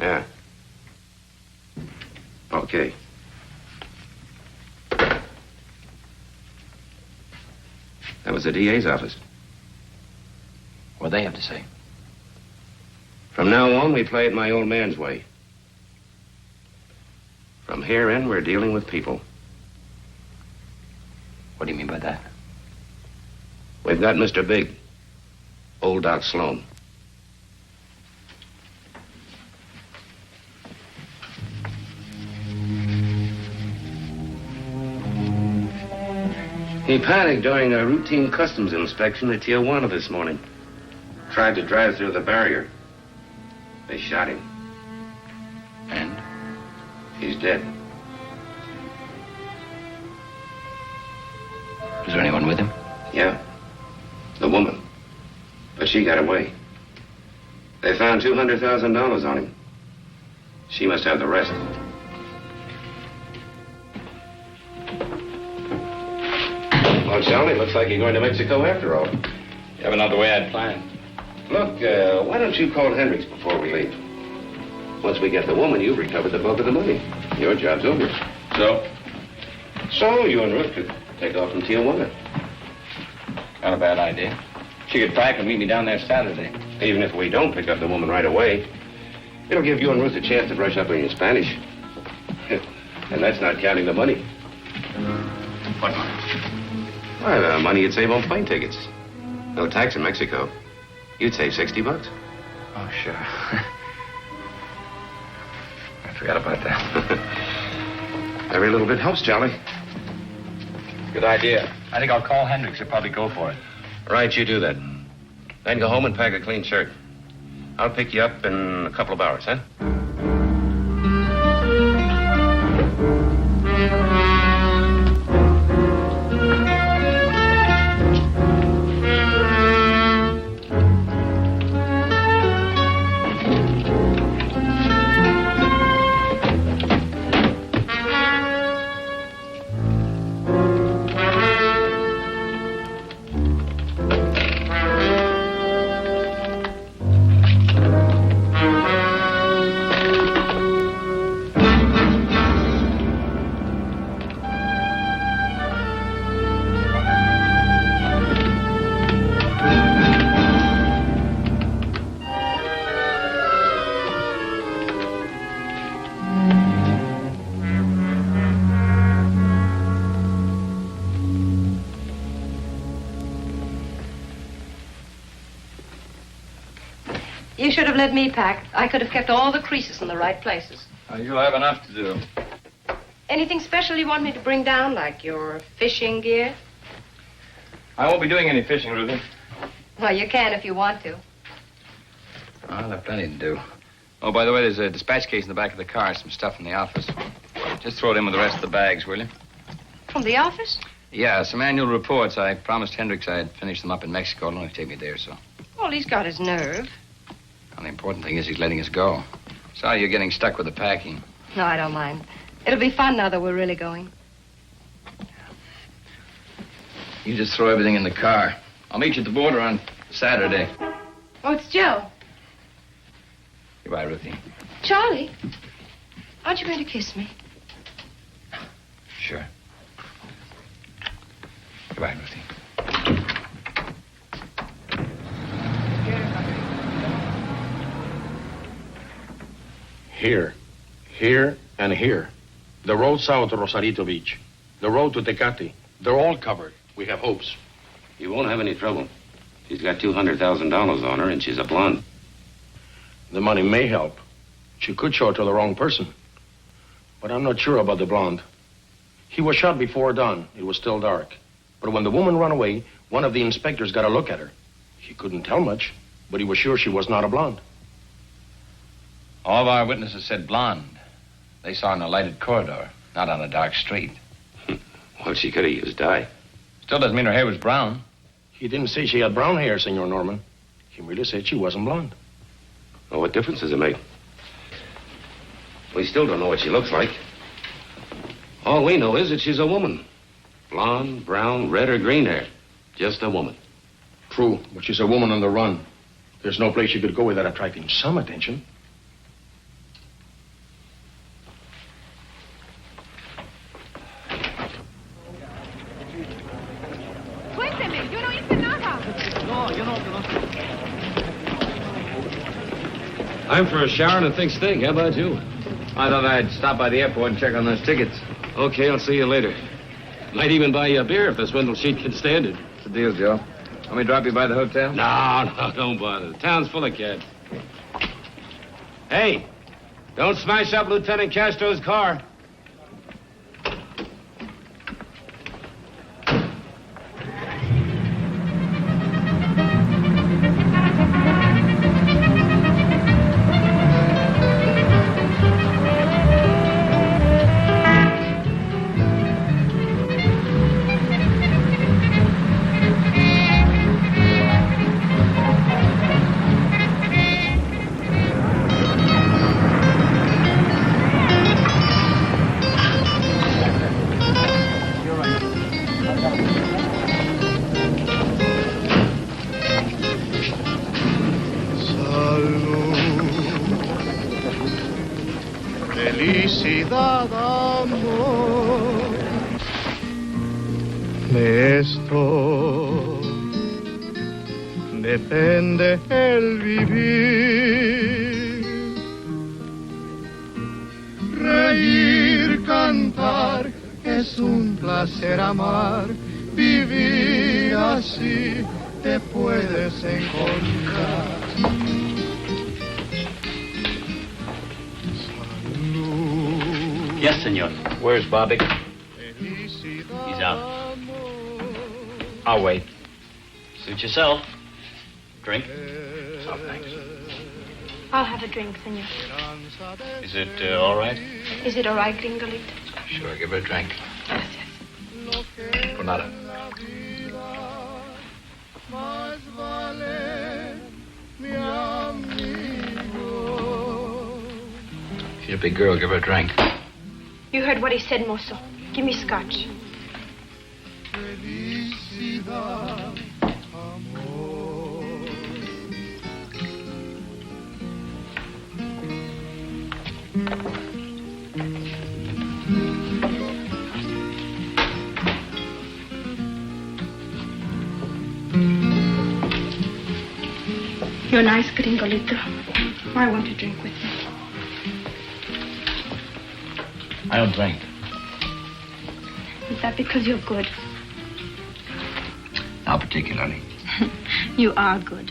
Yeah. Okay. That was the DA's office. What do they have to say? From now on, we play it my old man's way. From here in, we're dealing with people. What do you mean by that? We've got Mr. Big, old Doc Sloan. He panicked during a routine customs inspection at Tijuana this morning. Tried to drive through the barrier. They shot him. And? He's dead. Is there anyone with him? Yeah. The woman. But she got away. They found $200,000 on him. She must have the rest. Well, Charlie, looks like you're going to Mexico after all. Yeah, but not the way I'd planned. Look, why don't you call Hendricks before we leave? Once we get the woman, you've recovered the bulk of the money. Your job's over. So? So, you and Ruth could take off from Tijuana. Not a bad idea. She could pack and meet me down there Saturday. Even if we don't pick up the woman right away, it'll give you and Ruth a chance to brush up on your Spanish. And that's not counting the money. What money? Why, the money you'd save on plane tickets. No tax in Mexico. You'd save $60. Oh, sure. I forgot about that. Every little bit helps, Charlie. Good idea. I think I'll call Hendricks. He'll probably go for it. Right, you do that. Then go home and pack a clean shirt. I'll pick you up in a couple of hours, huh? You should have let me pack. I could have kept all the creases in the right places. You'll have enough to do. Anything special you want me to bring down, like your fishing gear? I won't be doing any fishing, Ruthie. Well, you can if you want to. I'll have plenty to do. Oh, by the way, there's a dispatch case in the back of the car. Some stuff from the office. Just throw it in with the rest of the bags, will you? From the office? Yeah, some annual reports. I promised Hendricks I'd finish them up in Mexico. It'll only take me a day or so. Well, he's got his nerve. Well, the important thing is he's letting us go. Sorry you're getting stuck with the packing. No, I don't mind. It'll be fun now that we're really going. You just throw everything in the car. I'll meet you at the border on Saturday. Oh, it's Joe. Goodbye, Ruthie. Charlie, aren't you going to kiss me? Sure. Goodbye, Ruthie. Here, and here. The road south to Rosarito Beach. The road to Tecate. They're all covered. We have hopes. You won't have any trouble. She's got $200,000 on her, and she's a blonde. The money may help. She could show it to the wrong person. But I'm not sure about the blonde. He was shot before dawn. It was still dark. But when the woman ran away, one of the inspectors got a look at her. He couldn't tell much, but he was sure she was not a blonde. All of our witnesses said blonde. They saw her in a lighted corridor, not on a dark street. Well, she could have used dye. Still doesn't mean her hair was brown. He didn't say she had brown hair, Senor Norman. He merely said she wasn't blonde. Well, what difference does it make? We still don't know what she looks like. All we know is that she's a woman. Blonde, brown, red, or green hair. Just a woman. True, but she's a woman on the run. There's no place she could go without attracting some attention. I'm for a shower and a thick steak. How about you? I thought I'd stop by the airport and check on those tickets. Okay, I'll see you later. Might even buy you a beer if the swindle sheet can stand it. What's the deal, Joe? Want me to drop you by the hotel? No, don't bother. The town's full of cats. Hey, don't smash up Lieutenant Castro's car. Felicidad, amor. De esto depende el vivir. Reír, cantar. es un placer amar, vivir así te puedes encontrar. Yes, senor. Where's Bobby? He's out. I'll wait. Suit yourself. Drink? Oh, thanks. I'll have a drink, senor. Is it all right? Is it all right, Gringolito? Sure, give her a drink. Yes, yes. For nada. Más vale mi amigo. She's a big girl, give her a drink. You heard what he said, mozo. Give me scotch. Felicidad, You're nice, Gringolito. I want to drink with you. I don't drink. Is that because you're good? Not particularly. You are good.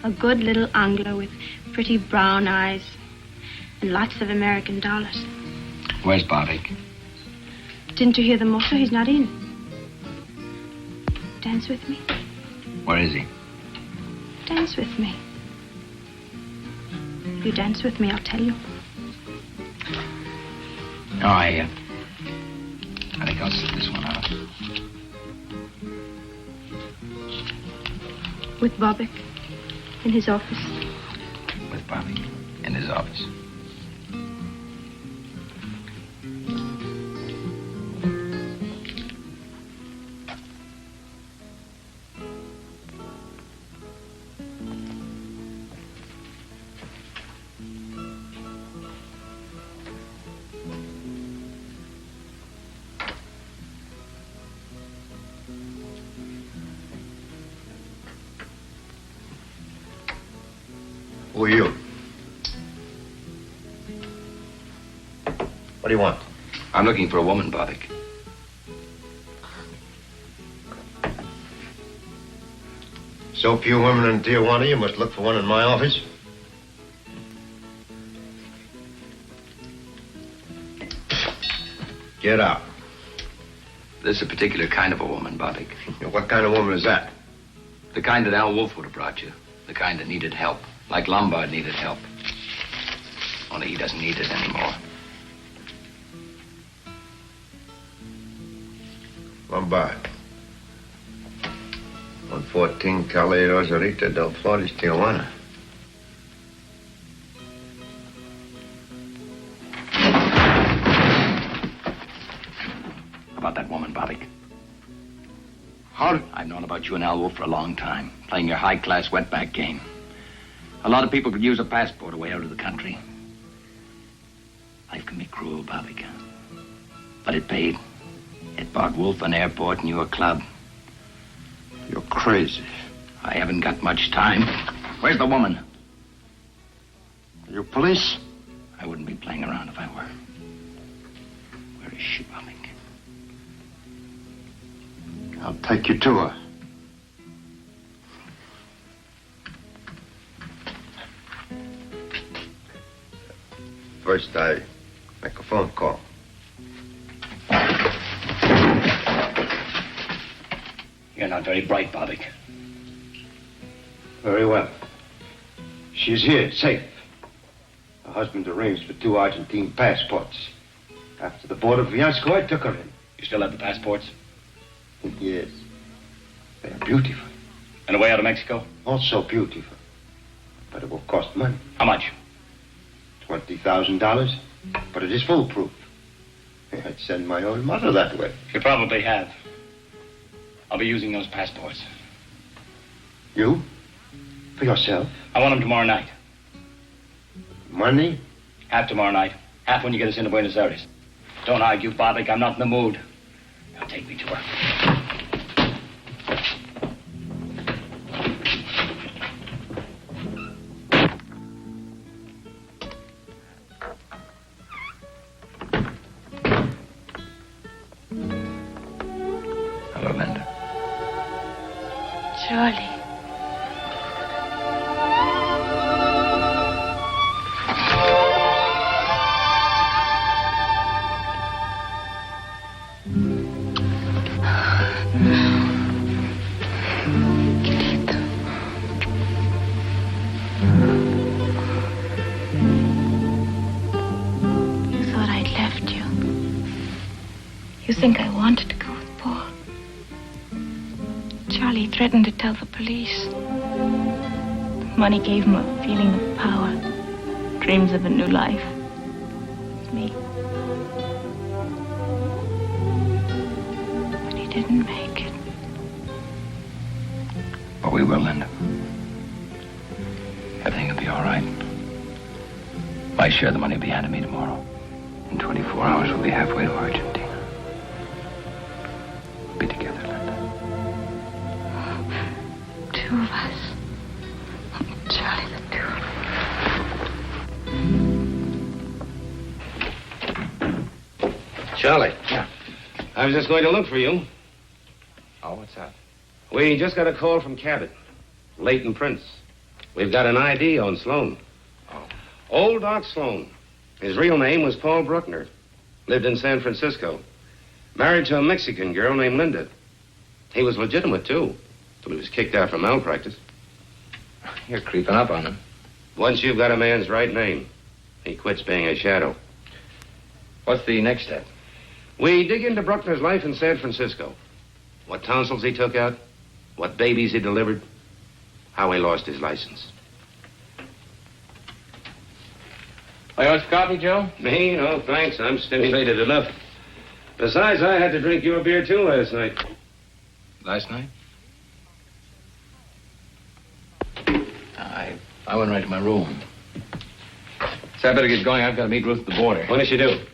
A good little Anglo with pretty brown eyes and lots of American dollars. Where's Bartek? Didn't you hear the mozo? He's not in. Dance with me. Where is he? Dance with me. If you dance with me, I'll tell you. No, I think I'll sit this one out. With Bobbick in his office. With Bobby in his office. Who are you? What do you want? I'm looking for a woman, Bartek. So few women in Tijuana, you must look for one in my office? Get out. This is a particular kind of a woman, Bartek. What kind of woman is that? The kind that Al Wolf would have brought you. The kind that needed help. Like Lombard needed help. Only he doesn't need it anymore. Lombard. 114 Calle Rosarita del Flores, Tijuana. About that woman, Bartek. How? I've known about you and Al Wolf for a long time. Playing your high-class wetback game. A lot of people could use a passport away out of the country. Life can be cruel, Bartek. But it paid. It bought Wolf an airport and you a club. You're crazy. I haven't got much time. Where's the woman? Are you police? I wouldn't be playing around if I were. Where is she, Bartek? I'll take you to her. First, I make a phone call. You're not very bright, Bartek. Very well. She's here, safe. Her husband arranged for 2 Argentine passports. After the border fiasco, I took her in. You still have the passports? Yes. They're beautiful. And away out of Mexico? Also beautiful. But it will cost money. How much? $20,000. But it is foolproof. I'd send my own mother that way. You probably have. I'll be using those passports. You? For yourself? I want them tomorrow night. Money? Half tomorrow night. Half when you get us into Buenos Aires. Don't argue, Bartek. I'm not in the mood. Now take me to her. Hello, Linda. Charlie. You thought I'd left you. You think I wanted to go with Paul. Charlie threatened to tell the police. Money gave him a feeling of power, dreams of a new life. Me. But he didn't make it. But we will, Linda. Everything will be all right. My share of the money will be handed me tomorrow. In 24 hours, we'll be halfway to Argentina. We'll be together, Linda. Two of us. Charlie, the two of us. Charlie. Yeah. I was just going to look for you. Oh, what's that? We just got a call from Cabot. Leighton Prince. We've got an ID on Sloan. Oh. Old Doc Sloan. His real name was Paul Bruckner. Lived in San Francisco. Married to a Mexican girl named Linda. He was legitimate, too. Till he was kicked out for malpractice. You're creeping up on him. Once you've got a man's right name, he quits being a shadow. What's the next step? We dig into Bruckner's life in San Francisco. What tonsils he took out, what babies he delivered, how he lost his license. Oh, you want some coffee, Joe? Me? No, thanks. I'm stimulated enough. Besides, I had to drink your beer, too, last night. Last night? I went right to my room. So I better get going. I've got to meet Ruth at the border. When does she do?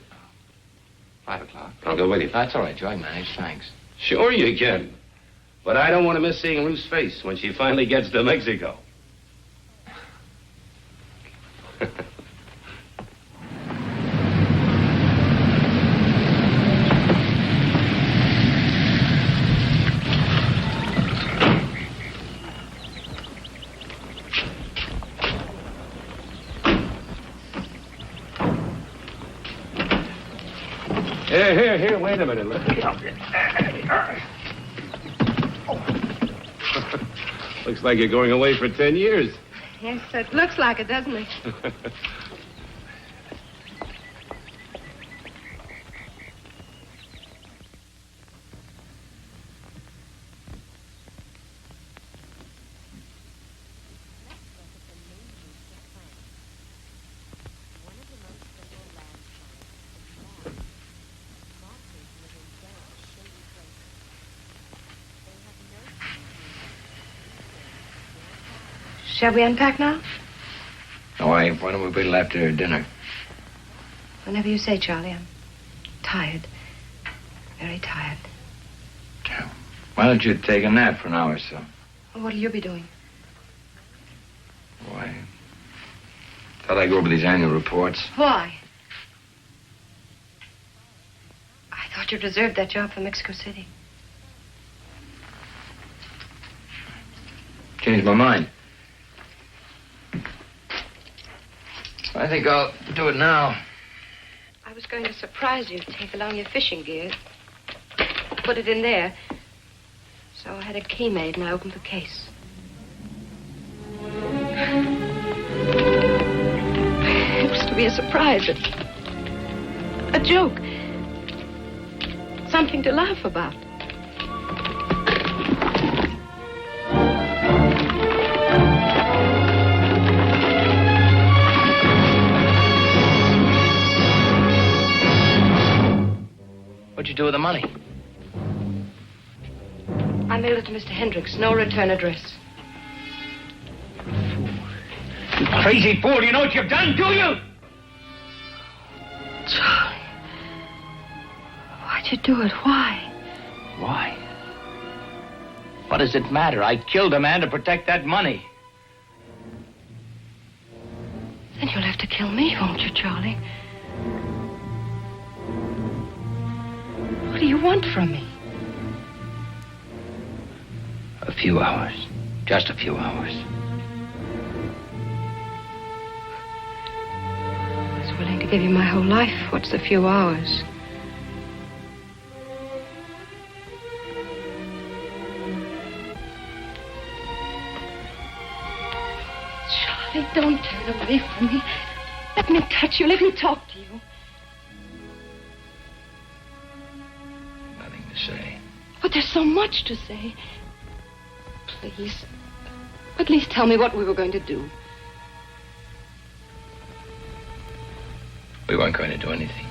5 o'clock. I'll go with you. That's all right, Joe. I manage. Thanks. Sure you can. But I don't want to miss seeing Ruth's face when she finally gets to Mexico. Here, wait a minute. Let me help you. Looks like you're going away for 10 years. Yes, it looks like it, doesn't it? Shall we unpack now? No, why don't we wait till after dinner? Whenever you say, Charlie. I'm tired. Very tired. Why don't you take a nap for an hour or so? Well, what'll you be doing? Why? Thought I'd go over these annual reports. Why? I thought you'd reserved that job for Mexico City. Changed my mind. I think I'll do it now. I was going to surprise you, take along your fishing gear. Put it in there. So I had a key made and I opened the case. It was to be a surprise. A joke. Something to laugh about. What'd you do with the money? I mailed it to Mr. Hendricks. No return address. You crazy fool. You know what you've done, do you? Charlie. Why'd you do it? Why? Why? What does it matter? I killed a man to protect that money. Then you'll have to kill me, won't you, Charlie? What do you want from me? few hours. Just a few hours. I was willing to give you my whole life. What's the few hours? Charlie, don't turn away from me. Let me touch you. Let me talk to you. Nothing to say. But there's so much to say. Please. At least tell me what we were going to do. We weren't going to do anything.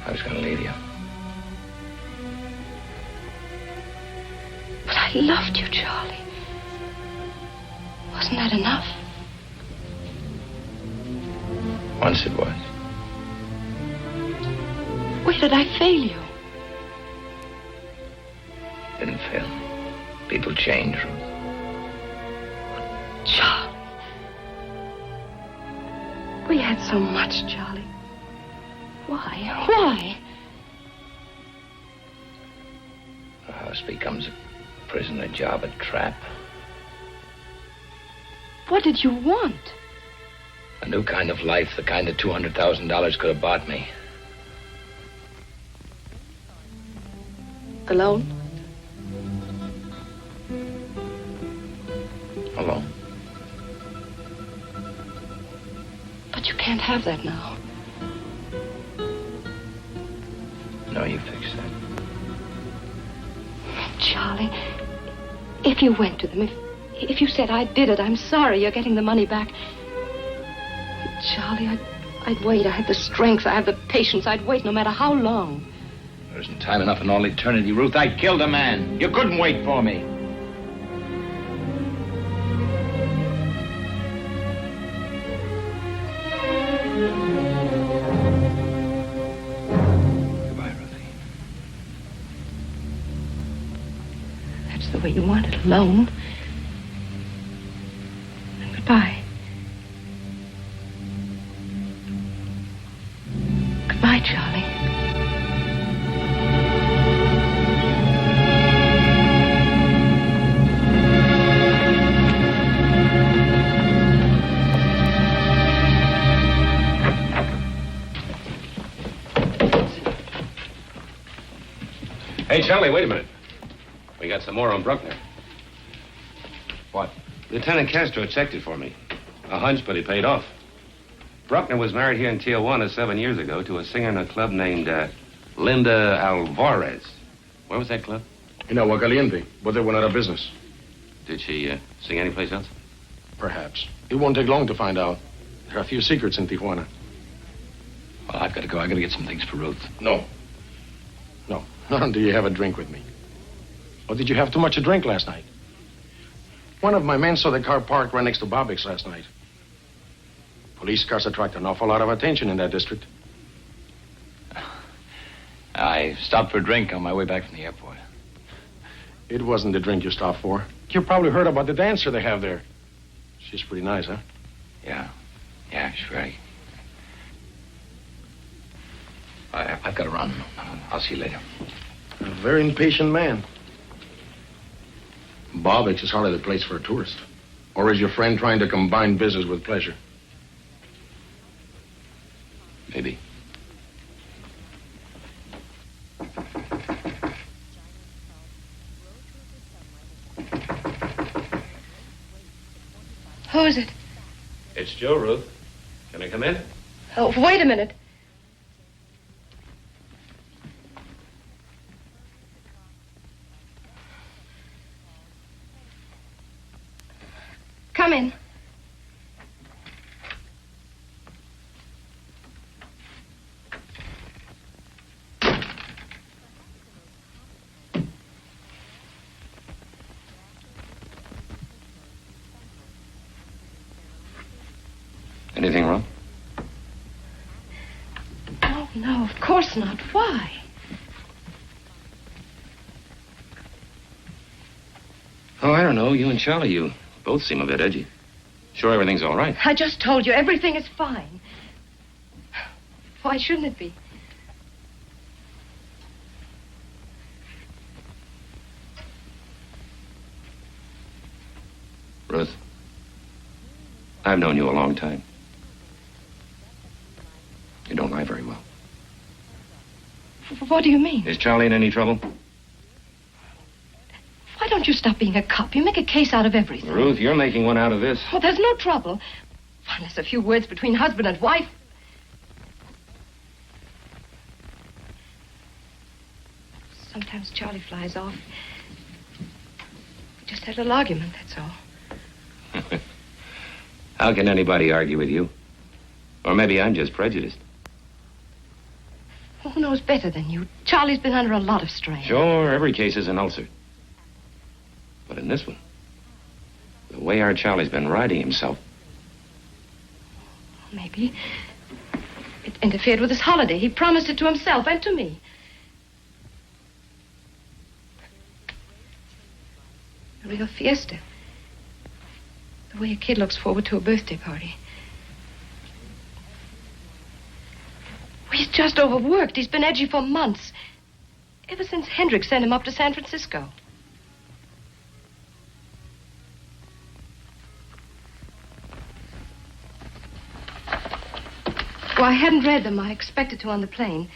I was going to leave you. But I loved you, Charlie. Wasn't that enough? Once it was. Where did I fail you? Didn't fail. People change, Ruth. Charlie. We had so much, Charlie. Why? Why? A house becomes a prison, a job, a trap. What did you want? A new kind of life, the kind that $200,000 could have bought me. Alone? Alone. But you can't have that now. No, you fix that. Charlie, if you went to them, if you said I did it, I'm sorry, you're getting the money back. Charlie, I'd wait. I have the strength, I have the patience. I'd wait no matter how long. There isn't time enough in all eternity, Ruth. I killed a man. You couldn't wait for me. Goodbye, Ruthie. That's the way you want it, alone. And goodbye. Goodbye, Charlie. Hey, Charlie, wait a minute. We got some more on Bruckner. What? Lieutenant Castro checked it for me. A hunch, but he paid off. Bruckner was married here in Tijuana 7 years ago to a singer in a club named Linda Alvarez. Where was that club? In Agua Caliente, but they went out of business. Did she sing anyplace else? Perhaps. It won't take long to find out. There are a few secrets in Tijuana. Well, I've got to go. I've got to get some things for Ruth. No. No. Not until you have a drink with me. Or did you have too much to drink last night? One of my men saw the car parked right next to Bobbick's last night. Police cars attract an awful lot of attention in that district. I stopped for a drink on my way back from the airport. It wasn't the drink you stopped for. You probably heard about the dancer they have there. She's pretty nice, huh? Yeah. Yeah, sure. I've got to run. I'll see you later. A very impatient man. Bobbick's is hardly the place for a tourist. Or is your friend trying to combine business with pleasure? Maybe. Who is it? It's Joe, Ruth. Can I come in? Oh, wait a minute. Come in. Anything wrong? Oh, no, of course not. Why? Oh, I don't know. You and Charlie, you both seem a bit edgy. Sure everything's all right. I just told you everything is fine. Why shouldn't it be? Ruth, I've known you a long time. You don't lie very well. What do you mean? Is Charlie in any trouble? Why don't you stop being a cop? You make a case out of everything. Ruth, you're making one out of this. Oh, there's no trouble. Unless a few words between husband and wife. Sometimes Charlie flies off. We just had a little argument, that's all. How can anybody argue with you? Or maybe I'm just prejudiced. Who knows better than you? Charlie's been under a lot of strain. Sure, every case is an ulcer. But in this one, the way our Charlie's been riding himself. Maybe it interfered with his holiday. He promised it to himself and to me. A real fiesta. The way a kid looks forward to a birthday party. He's just overworked. He's been edgy for months. Ever since Hendricks sent him up to San Francisco. Well, I hadn't read them. I expected to on the plane.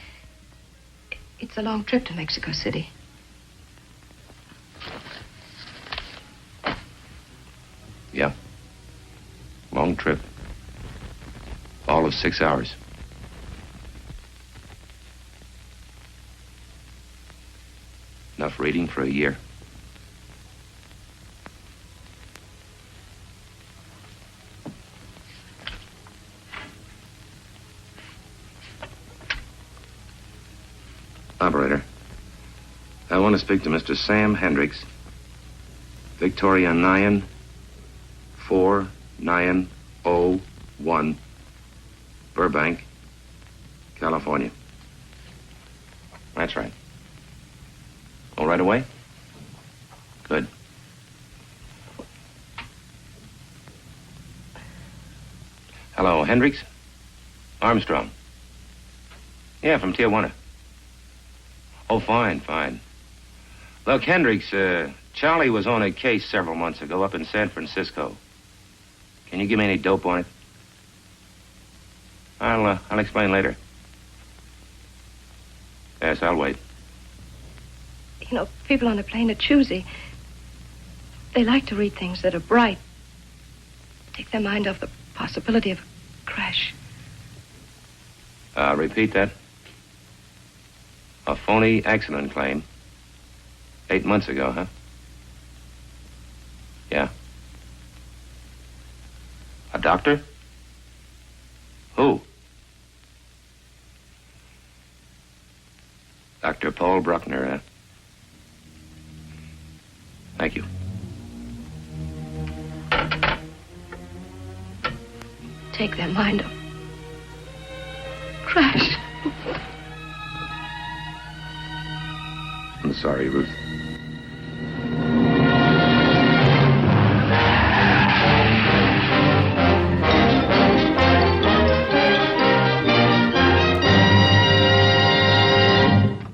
It's a long trip to Mexico City. Yeah. Long trip. All of 6 hours. Enough reading for a year. Operator, I want to speak to Mr. Sam Hendricks. Victoria 94901, Burbank, California. That's right. All right away? Good. Hello, Hendricks? Armstrong. Yeah, from Tijuana. Oh, fine. Look, Hendricks, Charlie was on a case several months ago up in San Francisco. Can you give me any dope on it? I'll explain later. Yes, I'll wait. You know, people on a plane are choosy. They like to read things that are bright. Take their mind off the possibility of a crash. Repeat that. A phony accident claim. 8 months ago, huh? Yeah. A doctor? Who? Dr. Paul Bruckner, huh? Thank you. Take their mind off. Crash. I'm sorry, Ruth.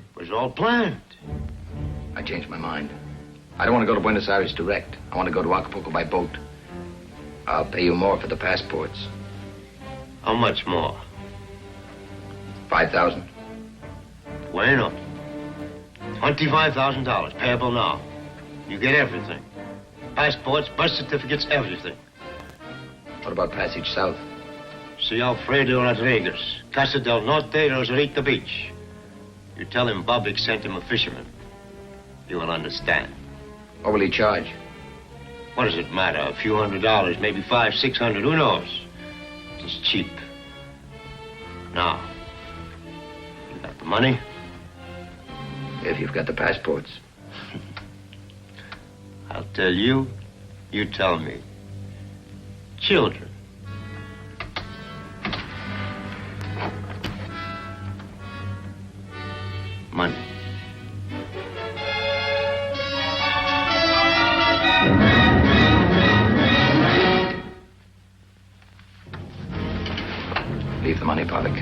It was all planned. I changed my mind. I don't want to go to Buenos Aires direct. I want to go to Acapulco by boat. I'll pay you more for the passports. How much more? 5,000. Bueno. $25,000, payable now. You get everything. Passports, birth certificates, everything. What about passage south? See Alfredo Rodriguez, Casa del Norte, Rosarito Beach. You tell him Bobic sent him a fisherman. He will understand. What will he charge? What does it matter? A few $100, maybe $500, $600, who knows? It's cheap. Now, you got the money? If you've got the passports. I'll tell you, you tell me. Children. Money. Leave the money, Pollock.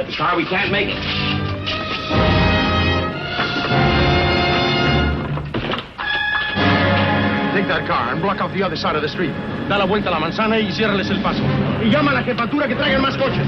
Get the car. We can't make it. Take that car and block off the other side of the street. Da la vuelta a la manzana y ciérrales el paso. Y llama a la jefatura que traigan más coches.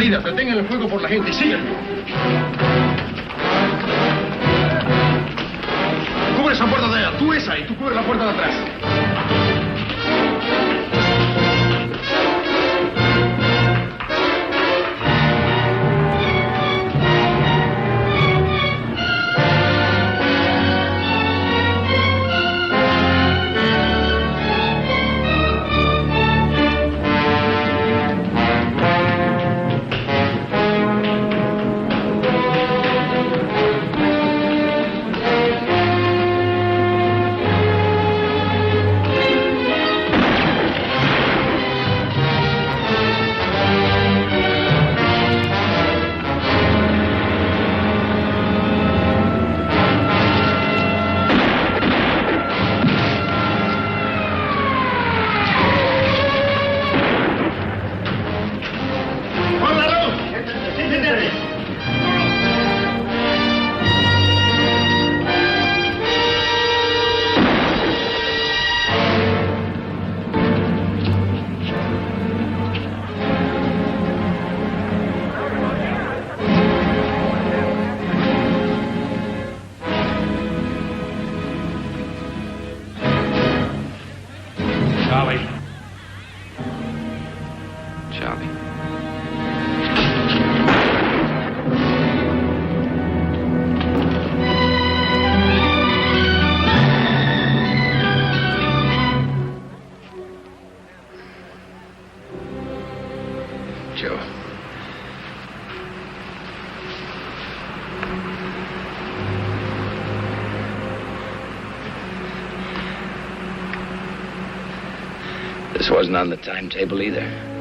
Detengan el fuego por la gente. Síganme. Cubre esa puerta de allá. Tú esa y tú cubre la puerta de atrás. This wasn't on the timetable either.